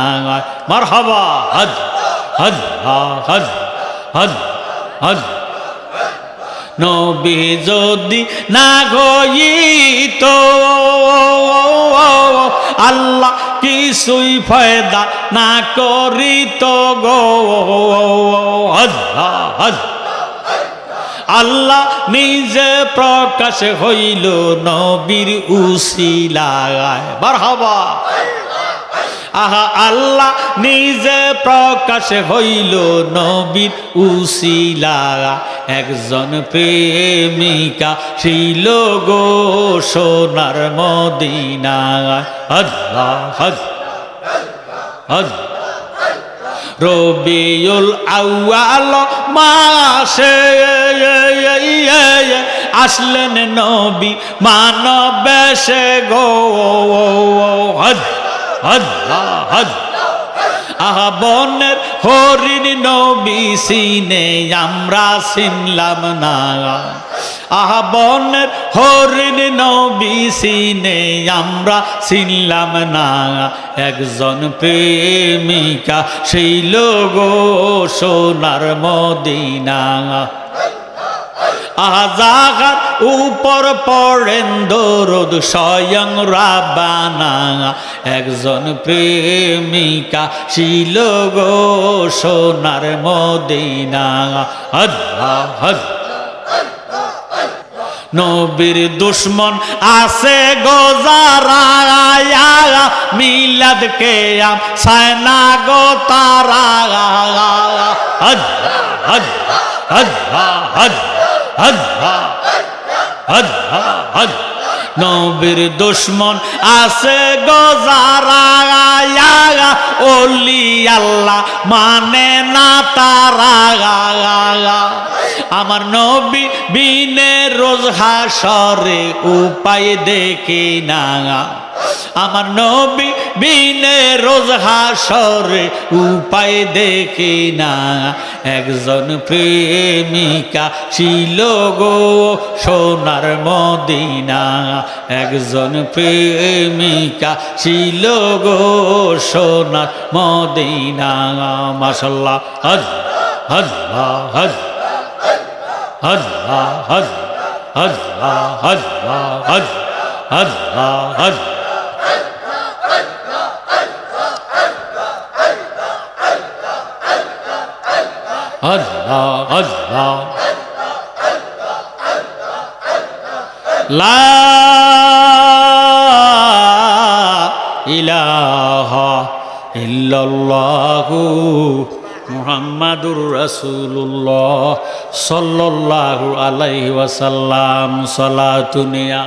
মারহাবা হজ হজ হজ হজ হজ নবী যদি না গইত আল্লাহ কিছুই ফায়দা না করিত গো হজ হজ আল্লাহ নিজে প্রকাশ হইল নবীর উসিলায় মারহাবা আহা আল্লাহ নিজে প্রকাশ হইল নবীর উসিলায় একজন প্রেমিকা ছিল গো সোনার মদিনায় আল্লাহ হজ হজ রবিউল আউয়াল মাসে আসলেন নবী মানব বেশে গো হজ হজ হজ আহা বনের হরিণ নবী সিনে আমরা চিনলাম না আহা বনের হরিণ নবী সিনে আমরা চিনলাম না একজন প্রেমিকা সেই লোক সোনার মদিনা আজাগার উপর পড়েন দরুদ স্বয়ং রাব্বানা একজন প্রেমিকা ছিল গো সোনার মদিনা হজ হজ নবীর দুশ্মন আছে গো যারা মিলাদ কে আম সায়না গো তারা হজ হজ হজ হজ হজ হজ হজ নবীর দুশ্মন আছে গো যারা ওলি আল্লাহ মানে না তারা আমার নবী বিনে রোজ হাসরে উপায় দেখি না আমার নবী বিনে রোজ হাসরে উপায় দেখি না একজন প্রেমিকা ছিল গো সোনার মদিনা একজন প্রেমিকা ছিল গো সোনার মদিনা মাশাআল্লাহ হজ হজ হজ হজ হজ হজ হজ হজ হজ হজ আল্লাহ আল্লাহ লা ইলাহা ইল্লাল্লাহু মুহাম্মাদুর রাসূলুল্লাহ সাল্লাল্লাহু আলাইহি ওয়াসাল্লাম সালাতুনিয়া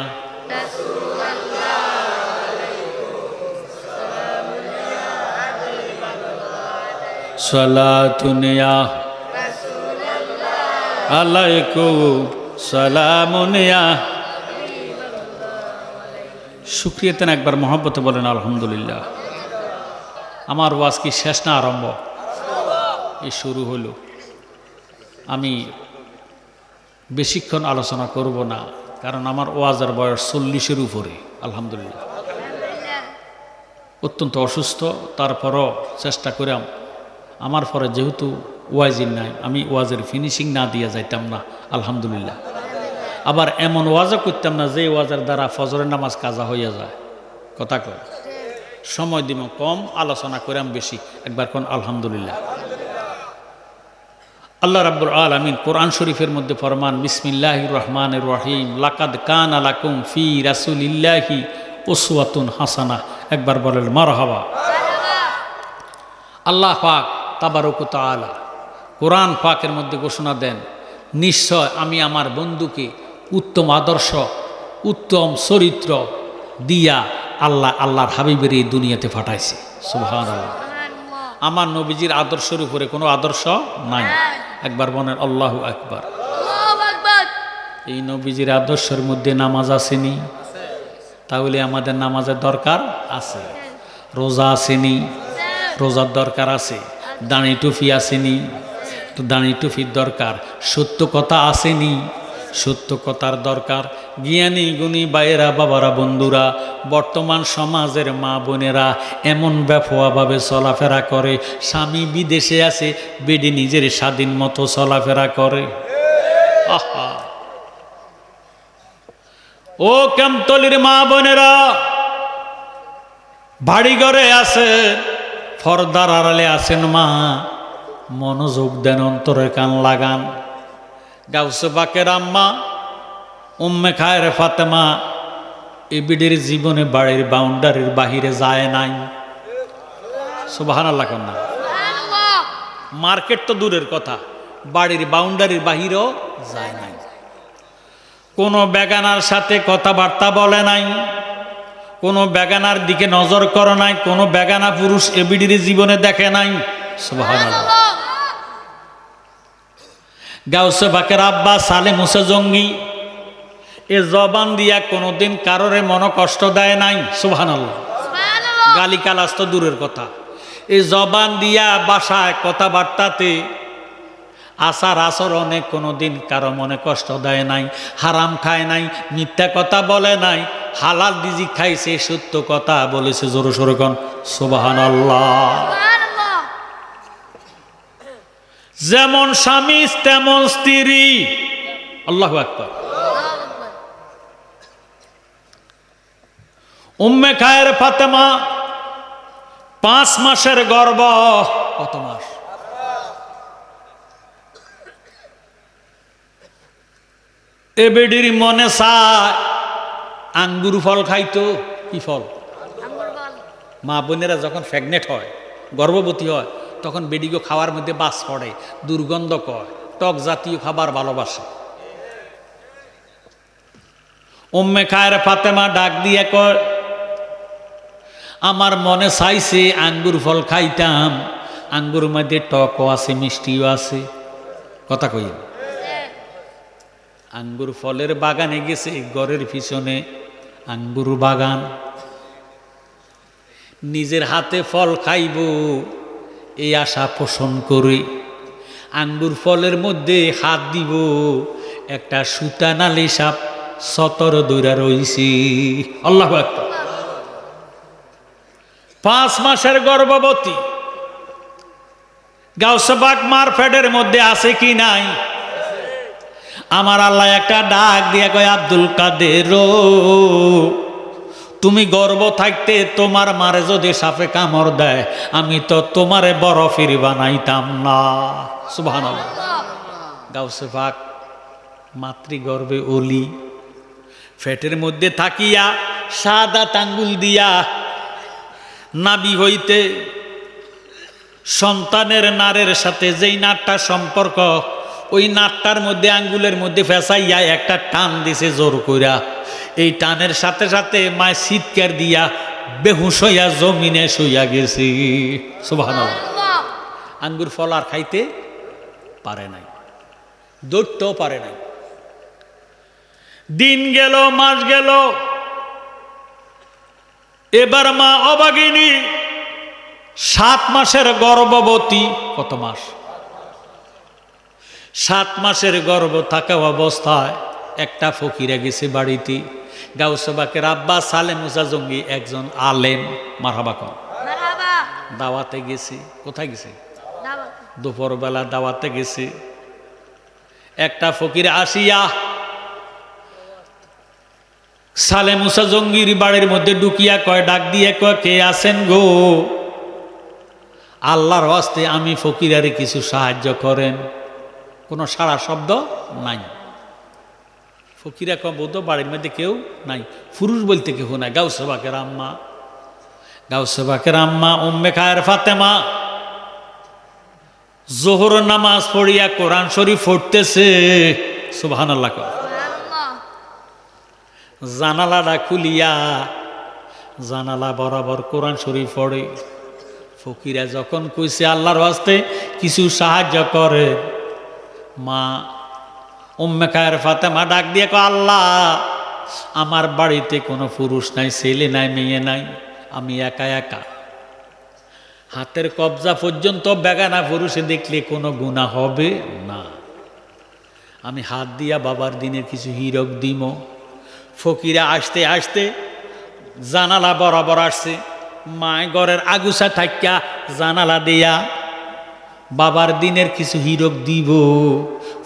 সালাতুন ইয়া আলাইকুম সালামুন ইয়া। শুকরিয়াতেন একবার মহব্বতে বলেন আলহামদুলিল্লাহ। আমার ওয়াজ কি শেষ না আরম্ভ? এই শুরু হলো। আমি বেশিক্ষণ আলোচনা করব না, কারণ আমার ওয়াজের বয়স 40-এর উপরে আলহামদুলিল্লাহ। অত্যন্ত অসুস্থ, তারপরও চেষ্টা করাম। আমার পরে যেহেতু ওয়াজিন নাই, আমি ওয়াজের ফিনিশিং না দিয়ে যাইতাম না আলহামদুলিল্লাহ। আবার এমন ওয়াজও করতাম না যে ওয়াজের দ্বারা ফজরের নামাজ কাজা হইয়া যায়। কথা কয় সময় দিব কম, আলোচনা করাম বেশি। একবার কোন আলহামদুলিল্লাহ। আল্লাহ রাব্বুল আলামিন কোরআন শরীফের মধ্যে ফরমান, বিসমিল্লাহির রহমানির রহিম, লাকাদ কানা লাকুম ফি রাসূলিল্লাহি উসওয়াতুন হাসানাহ। একবার বলেন মারহাবা। আল্লাহ পাক তাবারক ওয়া তাআলা কোরআন পাকের মধ্যে ঘোষণা দেন, নিশ্চয় আমি আমার বন্ধুকে উত্তম আদর্শ, উত্তম চরিত্র দিয়া আল্লাহর হাবিবের এই দুনিয়াতে পাঠাইছি। সুবহানাল্লাহ। আমার নবীজির আদর্শের উপরে কোনো আদর্শ নাই। একবার বলেন আল্লাহু আকবার। এই নবীজির আদর্শের মধ্যে নামাজ আসেনি, তাহলে আমাদের নামাজের দরকার আছে। রোজা আসেনি, রোজার দরকার আছে। দাঁড়ি টুফি আসেনি, তো দাঁড়ি টুফির দরকার। সত্য কথা আসেনি, সত্য কথার দরকার। জ্ঞানী গুণী বাইরা, বাবারা, বন্ধুরা, বর্তমান সমাজের মা বোনেরা এমন বেফোয়াভাবে চলাফেরা করে, স্বামী বিদেশে আছে, বেডি নিজের স্বাধীন মতো চলাফেরা করে। আহা, ও কামতলির মা বোনেরা, বাড়ি ঘরে আছে, পর্দার আড়ালে আছেন মা, মনোযোগ দেন, অন্তরে কান লাগান। গাউসে পাকের আম্মা উম্মে খায়ের ফাতেমা এ বিডির জীবনে বাড়ির বাউন্ডারির বাহিরে যায় নাই। সুবহানাল্লাহ। না, মার্কেট তো দূরের কথা, বাড়ির বাউন্ডারির বাহিরেও যায় নাই। কোনো বেগানার সাথে কথাবার্তা বলে নাই, কোনো বেগানার দিকে নজর করে নাই, কোনো বেগানা পুরুষ এ বিডির জীবনে দেখে নাই। সুবহানাল্লাহ। গাউসে পাকের আব্বা সালেম হোসেন জঙ্গি এ জবান দিয়া কোনোদিন কারোরে মন কষ্ট দেয় নাই। সুবহানাল্লাহ। গালি কালাস তো দূরের কথা, এই জবান দিয়া বাসায় কথাবার্তাতে আচার আচরণে কোনোদিন কারো মনে কষ্ট দেয় নাই। হারাম খায় নাই, মিথ্যা কথা বলে নাই, হালাল রিজিক খাইছে, সত্য কথা বলেছে। জোরে সোরে কোন সুবহানাল্লাহ। যেমন স্বামী তেমন স্ত্রী। আল্লাহু আকবার। উম্মে খায়ের ফাতেমা 5 মাসের গর্ভ। কত মাস? এ বেডির মনে চায় আঙ্গুর ফল খাইতো। কি ফল? মা বোনেরা যখন প্রেগনেন্ট হয়, গর্ভবতী হয়, তখন বেডিগো খাওয়ার মধ্যে বাস পড়ে, দুর্গন্ধ কয়, টক জাতীয় খাবার ভালোবাসে। উম্মে খায়ের ফাতেমা ডাক দিয়ে কয়, আমার মনে চাইছে আঙ্গুর ফল খাইতাম, আঙ্গুর মধ্যে টকও আছে, মিষ্টিও আছে। কথা কই, আঙ্গুর ফলের বাগানে গেছে, ঘরের পিছনে আঙ্গুর বাগান, নিজের হাতে ফল খাইব এই আশা পোষণ করে আঙ্গুর ফলের মধ্যে হাত দিব, একটা সুতা নালি সাপ সতর দৌড়া রইছি। আল্লাহু আকবার। 5 মাসের গর্ভবতী। গাউসে পাক মার পেটের মধ্যে আছে কি নাই? আমার আল্লাহ একটা ডাক দিয়ে কয়, আব্দুল কাদের, তুমি গর্ভ থাকতে তোমার মারে যদি সাপে কামড় দেয়, আমি তো তোমারে বরফির বানাইতাম না। সুবহানাল্লাহ। গাউসে পাক মাতৃগর্ভে ওলি, পেটের মধ্যে থাকিয়া সাদা আঙ্গুল দিয়া নাভি হইতে সন্তানের নারের সাথে যেই নাটটা সম্পর্ক, ওই নাটটার মধ্যে আঙ্গুলের মধ্যে ফেসাইয়া একটা টান দিছে জোর কইরা। এই টানের সাথে সাথে মায় চিৎকার দিয়া বেহুশ হইয়া জমিনে শুইয়া গেছি। সুবহানাল্লাহ। আঙ্গুর ফল আর খাইতে পারে নাই, দৌড়তেও পারে নাই। দিন গেল, মাস গেল, এবার মা অভাগিনী 7 মাসের গর্ভবতী। কত মাস? 7 মাসের গর্ভ থাকা অবস্থায় একটা ফকিরা গেছে বাড়িতে। গাউসে বাকের আব্বা সালেম মুসা জঙ্গি একজন আলেম, মারহাবা কর, দাওয়াতে গেছে। কোথায় গেছে? দুপুরবেলা দাওয়াতে গেছে। একটা ফকির আসিয়া সালেম মুসা জঙ্গির বাড়ির মধ্যে ঢুকিয়া কয়, ডাক দিয়ে কয়, কে আছেন গো? আল্লাহর হস্তে আমি ফকিরারে কিছু সাহায্য করেন। কোনো সারা শব্দ নাই। ফকিরা কয়, বোধ বাড়ির মধ্যে কেউ নাই, পুরুষ বলতে কেউ নাই। গাউসে বাকের আম্মা, গাউসে বাকের আম্মা উম্মে খায়ের ফাতেমা জোহর নামাজ পড়িয়া কোরআন শরীফ পড়তেছে। সুবহানাল্লাহ। জানালাটা খুলিয়া জানালা বরাবর কোরআন শরীফ পড়ে। ফকিরা যখন কইছে আল্লাহর ওয়াস্তে কিছু সাহায্য করে, মা উম্মে খায়ের ফাতেমা ডাক দিয়ে কয়, আল্লাহ আমার বাড়িতে কোনো পুরুষ নাই, ছেলে নাই, মেয়ে নাই, আমি একা একা। হাতের কবজা পর্যন্ত বেগানা পুরুষে দেখলে কোনো গুনাহ হবে না। আমি হাত দিয়া বাবার দিনের কিছু হীরক দিম। ফকিরা আসতে আসতে জানালা বরাবর আসছে। মায় ঘরের আগুসা থাইকা জানালা দিয়া বাবার দিনের কিছু হীরক দিব।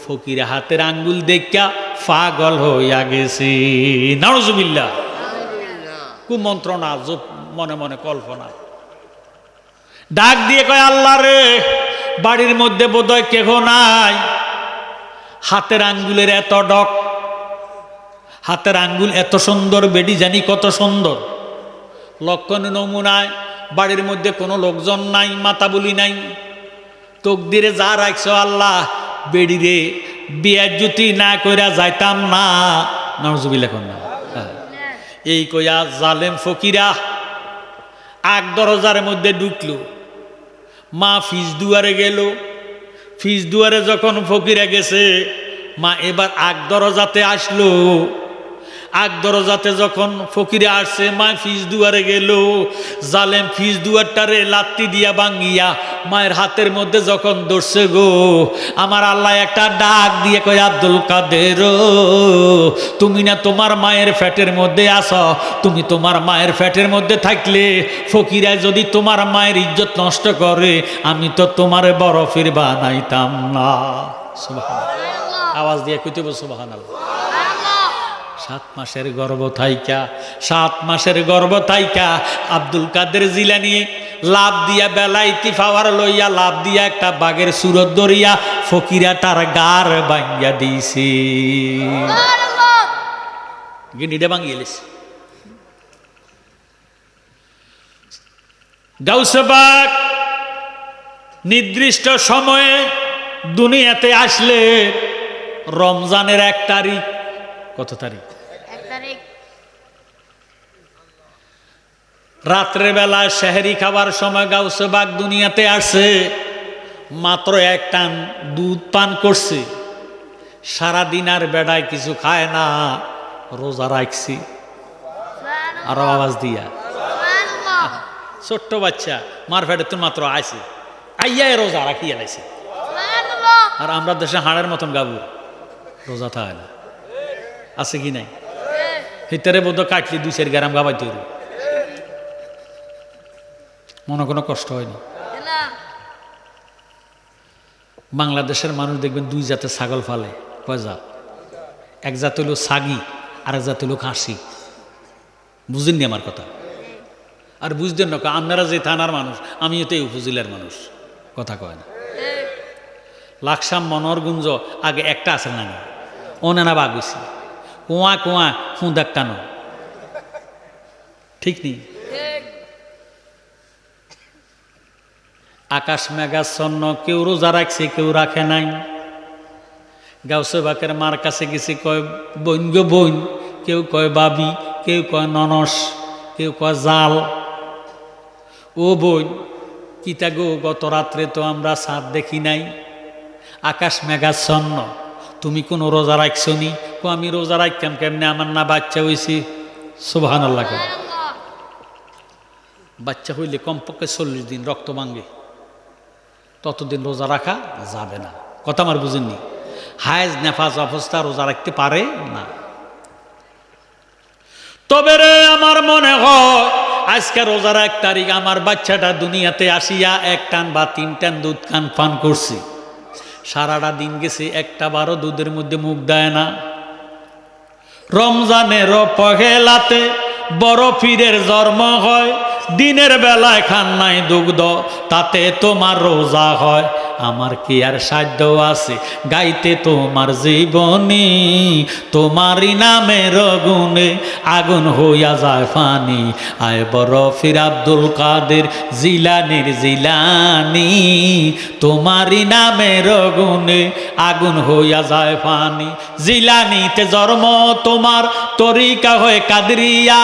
ফকিরা হাতের আঙ্গুল দেখা পাগল হইয়া গেছে। নাউজুবিল্লাহ। কুমন্ত্রণা, মনে মনে কল্পনা। ডাক দিয়ে কয়, আল্লাহ রে, বাড়ির মধ্যে বোধহয় কেহ নাই। হাতের আঙ্গুলের এত ডক, হাতের আঙ্গুল এত সুন্দর, বেডি জানি কত সুন্দর। লক্ষণ নমুনায় বাড়ির মধ্যে কোনো লোকজন নাই, মাতা বলি নাই। তকদিরে যা রাখছো আল্লাহ, বেডিরে বিয়ার জুতি না কইরা যাইতাম না। নাউজুবিল্লাহ। এই কইয়া জালেম ফকিরা আগ দরজার মধ্যে ঢুকলো। মা ফিস দুয়ারে গেল। ফিস দুয়ারে যখন ফকিরা গেছে, মা এবার আগ দরজাতে আসলো। আগ দরজাতে যখন ফকিরে আসছে, মা ফিস দুয়ারে গেল। জালেম ফিস দুয়ারটারে লাত্তি দিয়া ভাঙ্গিয়া মায়ের হাতের মধ্যে যখন ধরছে গো, আমার আল্লাহ একটা ডাক দিয়ে কয়, আব্দুল কাদের, তুমি না তোমার মায়ের ফ্যাটের মধ্যে আছো? তুমি তোমার মায়ের ফ্যাটের মধ্যে থাকলে ফকিরা যদি তোমার মায়ের ইজ্জত নষ্ট করে, আমি তো তোমার বরফের বানাইতাম না। সুবহানাল্লাহ। আওয়াজ দিয়ে কইতে বল সুবহানাল্লাহ। 7 মাসের গর্ভ থাইকা, 7 মাসের গর্ভ থাইকা আব্দুল কাদের জিলানী লাভ দিয়া বেলাইতি পাওয়ার লইয়া লাভ দিয়া একটা বাঘের সুরত ধরিয়া ফকিরা তার গার ভাঙ্গিয়া দিছে। গিনিটা ভাঙ্গিয়ে লিছে। গাউসে বাগ নির্দিষ্ট সময়ে দুনিয়াতে আসলে রমজানের 1 তারিখ। কত তারিখ? 1 তারিখ। রাত্রের বেলা সেহরি খাবার সময় গাউসে বাগ দুনিয়াতে আসে। মাত্র 1 টান দুধ পান করছে। সারাদিন আর বেড়ায় কিছু খায় না, রোজা রাখছি। আরো আওয়াজ দিয়া, ছোট্ট বাচ্চা মার ফেটে তো মাত্র আইছে, আইয়া রোজা রাখিয়া লাইছে। আর আমরা দেশে হাড়ের মতন গাবু, রোজা থাকে না। আছে কি নাই? ভিতরে বোধ কাটলি 2-4 গ্রাম গাবাইতে হইল, মনে কোনো কষ্ট হয়নি। বাংলাদেশের মানুষ দেখবেন 2 জাতের ছাগল ফালে। কয় জাত? এক জাত হইল সাগি, আর এক জাত হইল খাসি। বুঝেননি আমার কথা? আর বুঝতেন না, আপনারা যে থানার মানুষ, আমিও তো এই উপজেলার মানুষ, কথা কয় না। লাকসাম মনোহরগুঞ্জ আগে একটা আছে না, ওনারা বাঘ হয়েছি, কুয়া কুয়া হুঁদাক কানো, ঠিক নেই? আকাশ মেঘাচ্ছন্ন, কেউ রোজা রাখছে, কেউ রাখে নাই। গাউসে বাকের মার কাছে গেছে, কয় বইন গো বইন, কেউ কয় বাবি, কেউ কয় ননস, কেউ কয় জাল। ও বইন, কিতা গো গত রাত্রে তো আমরা চাঁদ দেখি নাই, আকাশ মেঘাচ্ছন্ন, তুমি কোনো রোজা রাখছো নি? আমি রোজা রাখতাম কেমনে, আমার না বাচ্চা হয়েছে। সুবহানাল্লাহ। বাচ্চা হইলে কমপক্ষে 40 দিন রক্ত ভাঙ্গে, ততদিন রোজা রাখা যাবে না। কথা আমার বুঝেননি? হায়েজ নেফাজ অবস্থা রোজা রাখতে পারে না। তবে রে আমার মনে হয় আজকে রোজার 1 তারিখ, আমার বাচ্চাটা দুনিয়াতে আসিয়া 1 টান বা 3 টান দুধ খান পান করছে, সারাটা দিন গেছে, একটা বারো দুধের মধ্যে মুখ দেয় না। রমজানের পহেলাতে বড় পীরের জন্ম হয়, দিনের বেলায় খান নাই দুগ্ধ, তাতে তোমার রোজা হয়। আমার কি আর সাধ্য আছে গাইতে তোমার জীবনী, তোমারই নামের গুণে আগুন হইয়া যায় ফানি। আয় বড় পীর আব্দুল কাদের জিলানির জিলানি, তোমারই নামের গুণে আগুন হইয়া যায় ফানি। জিলানিতে জন্ম তোমার, তরিকা হয় কাদরিয়া,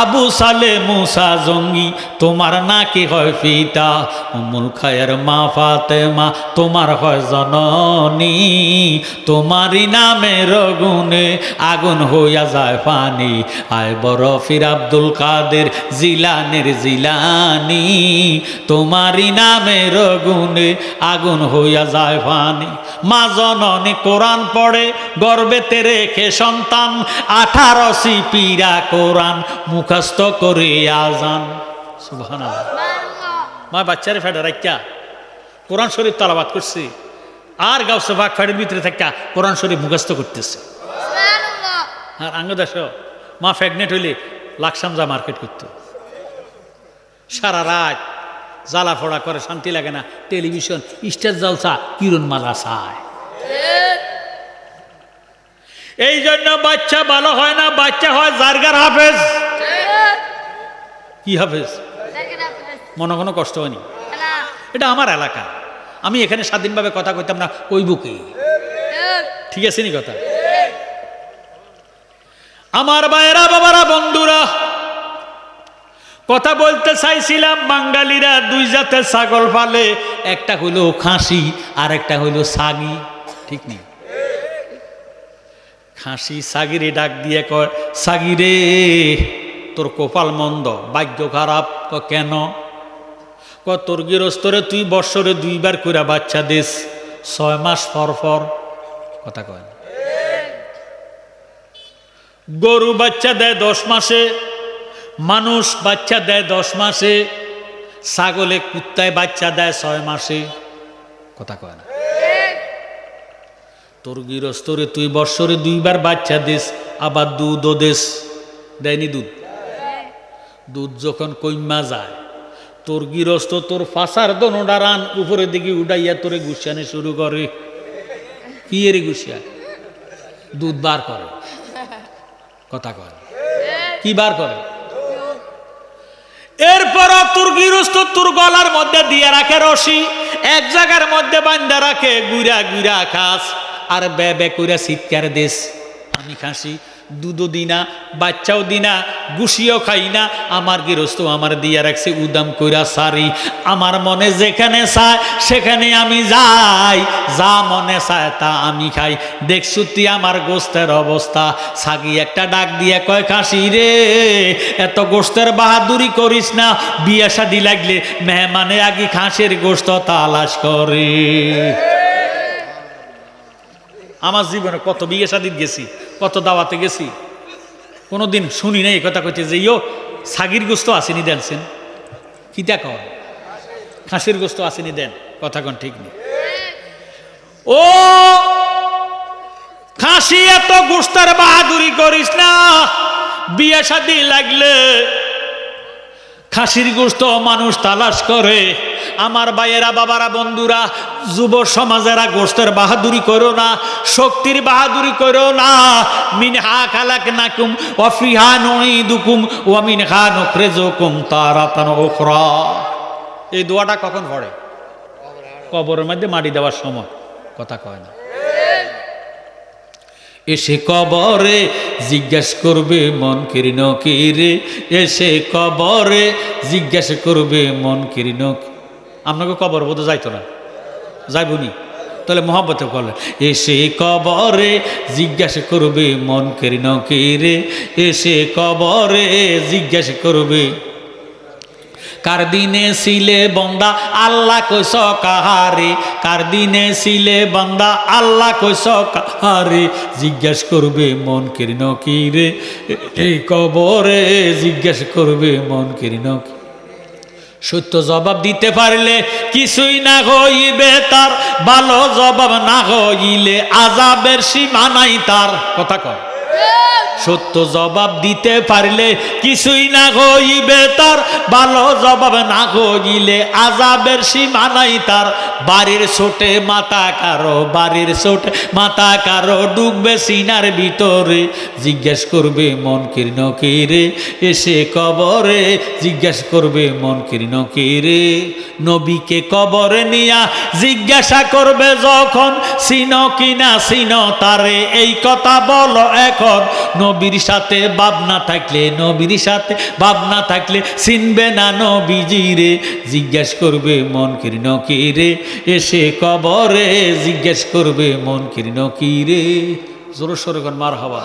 আবু সালে মুসা জঙ্গি তোমার নাকি হয় পিতা। উম্মুল খায়ের মা ফাতেমা তোমার হয় জননী, তোমারই নামের গুণে আগুন হইয়া যায় পানি। আয় বড় পীর আব্দুল কাদের জিলানের জিলানি, তোমারই নামের গুণে আগুন হইয়া যায় পানি। মা জননী কোরআন পড়ে গর্বেতে রেখে সন্তান, 18 সিপিরা কোরআন মুখস্থ করে আজান। সুবহানাল্লাহ। মা বাচ্চারে ফেডে রাখা কোরআন শরীফ তালাবাত করছে, আর গাউসে বাগ ফেডের ভিতরে থাকা কোরআন শরীফ মুখস্থ করতেছে। আর আঙ্গদেশ মা প্রেগনেন্ট হইলে লাকসামজা মার্কেট করত, সারা রাত জ্বালা ফোড়া করে, শান্তি লাগে না। টেলিভিশন স্টার জলসা কিরণমালা চায়। এই জন্য বাচ্চা ভালো হয় না, বাচ্চা হয় জারগার হাফেজ। কি হাফেজ? মনে কোনো কষ্ট হয়নি? এটা আমার এলাকা, আমি এখানে স্বাধীনভাবে কথা কইতাম না, কইব কি? ঠিক আছে নি কথা? আমার ভাইয়েরা বাবারা বন্ধুরা, কথা বলতে চাইছিলাম, বাঙালিরা 2 জাতের ছাগল পালে, একটা হইল খাসি আর একটা হইল সাগি। ঠিক নেই? খাসি সাগিরে ডাক দিয়ে কয়, সাগিরে তোর কপাল মন্দ, ভাগ্য খারাপ। কেন? তোর গৃহস্থরে তুই বৎসরে 2 বার করে বাচ্চা দিস, 6 মাস পর পর। কথা কয়। গরু বাচ্চা দেয় 10 মাসে, মানুষ বাচ্চা দেয় 10 মাসে, ছাগলে কুত্তায় বাচ্চা দেয় 6 মাসে। কথা কয় না? তোর গৃহস্থরে তুই বৎসরে 2 বার বাচ্চা দিস, আবার দুধও দিস। দেয়নি দুধ? দুধ যখন কইমা যায়, তোর গৃহস্থ তোর ফাঁসার দনোডা রান উপরের দিকে উঠাইয়া তোরে গুছিয়ানে শুরু করে। কি এর গুছিয়া? দুধ বার করে। কথা কয়। কি বার করে? এরপর তোর গৃহস্থ তোর গলার মধ্যে দিয়ে রাখে রশি, এক জায়গার মধ্যে বান্ধা রাখে, গুড়া গুড়া খাস আর বে বে কইরা চিৎকার দিস, আমি খাসি, দুধও দিনা, বাচ্চাও দিনা, গুছিও খাই না। আমার গৃহস্থ আমার দিয়া রাখছে উদাম কইরা সারি, আমার মনে যেখানে চায় সেখানে আমি যাই, যা মনে চায় তা আমি খাই। দেখছু তুই আমার গোস্তের অবস্থা। সাগি একটা ডাক দিয়ে কয়, খাসি রে এত গোস্তের বাহাদুরি করিস না, বিয়ে শাদি লাগলে মেহমানে আগে খাসির গোস্ত তালাশ করে। আমার জীবনে কত বিয়ে শাদিত গেছি, কত দাওয়াতে গেছি, কোনোদিন শুনি নাই এই কথা কইতে যে ইয়ো সাগির গোস্ত আসেনি দেনছেন। কি দেখো খাসির গোস্ত আসেনি দেন। কথা কোন ঠিক নেই। ও খাসি এত গোস্তের বাহাদুরি করিস না, বিয়ে শাদি লাগলে খাসির গোস্ত মানুষ তালাশ করে। আমার ভাইয়েরা বাবারা বন্ধুরা, যুব সমাজেরা গোস্তের বাহাদুরি করো না, শক্তির বাহাদুরি করো না। মিনহা খালাকনাকুম ওয়া ফিহা নুঈদুকুম ওয়া মিনহা নুখরিজুকুম তারাতান উখরা। এই দোয়াটা কখন পড়ে? কবরের মধ্যে মাটি দেওয়ার সময়। কথা কয় না? এসে কবরে জিজ্ঞেস করবে মন কিরিন কি রে, এসে কবরে জিজ্ঞেস করবে মন কিরিন। আপনাকে কবর বোধ যাইতো না, যাইবনি? তাহলে মহব্বতে করলেন, এসে কবরে জিজ্ঞাসা করবে মনকের নকিরে, এসে কবরে জিজ্ঞাসা করবে কার দিনে ছিলে বন্দা আল্লাহ কইস কাহারে, কার দিনে ছিলে বন্দা আল্লাহ কইস কাহারে, জিজ্ঞাস করবে মনকের নকিরে, এই কবরে জিজ্ঞাস করবে মনকের নকিরে। সত্য জবাব দিতে পারলে কিছুই না হইবে তার, ভালো জবাব না হইলে আযাবের সীমা নাই তার। কথা কয়, সত্য জবাব দিতে পারলে কিছুই না হইবে তার, ভালো জবাব না হইলে আযাবের সীমা নাই তার। বাড়ির ছোটে মাথা কারো, বাড়ির ছোটে মাথা কারো ডুববে সিনার ভিতরে, জিজ্ঞেস করবে মনকের নকিরে, এসে কবরে জিজ্ঞেস করবে মনকের নকিরে। নবীকে কবরে নিয়া জিজ্ঞাসা করবে যখন, চিনো কিনা চিনো তারে, এই কথা বলো এখন। নবীর সাথে ভাব না থাকলে, নবীর সাথে ভাব না থাকলে চিনবে না নবীজিরে, জিজ্ঞেস করবে মনকের নকিরে, এসে কবরে জিজ্ঞেস করবে মনকের নকিরে। জোর সোরে মারহাবা।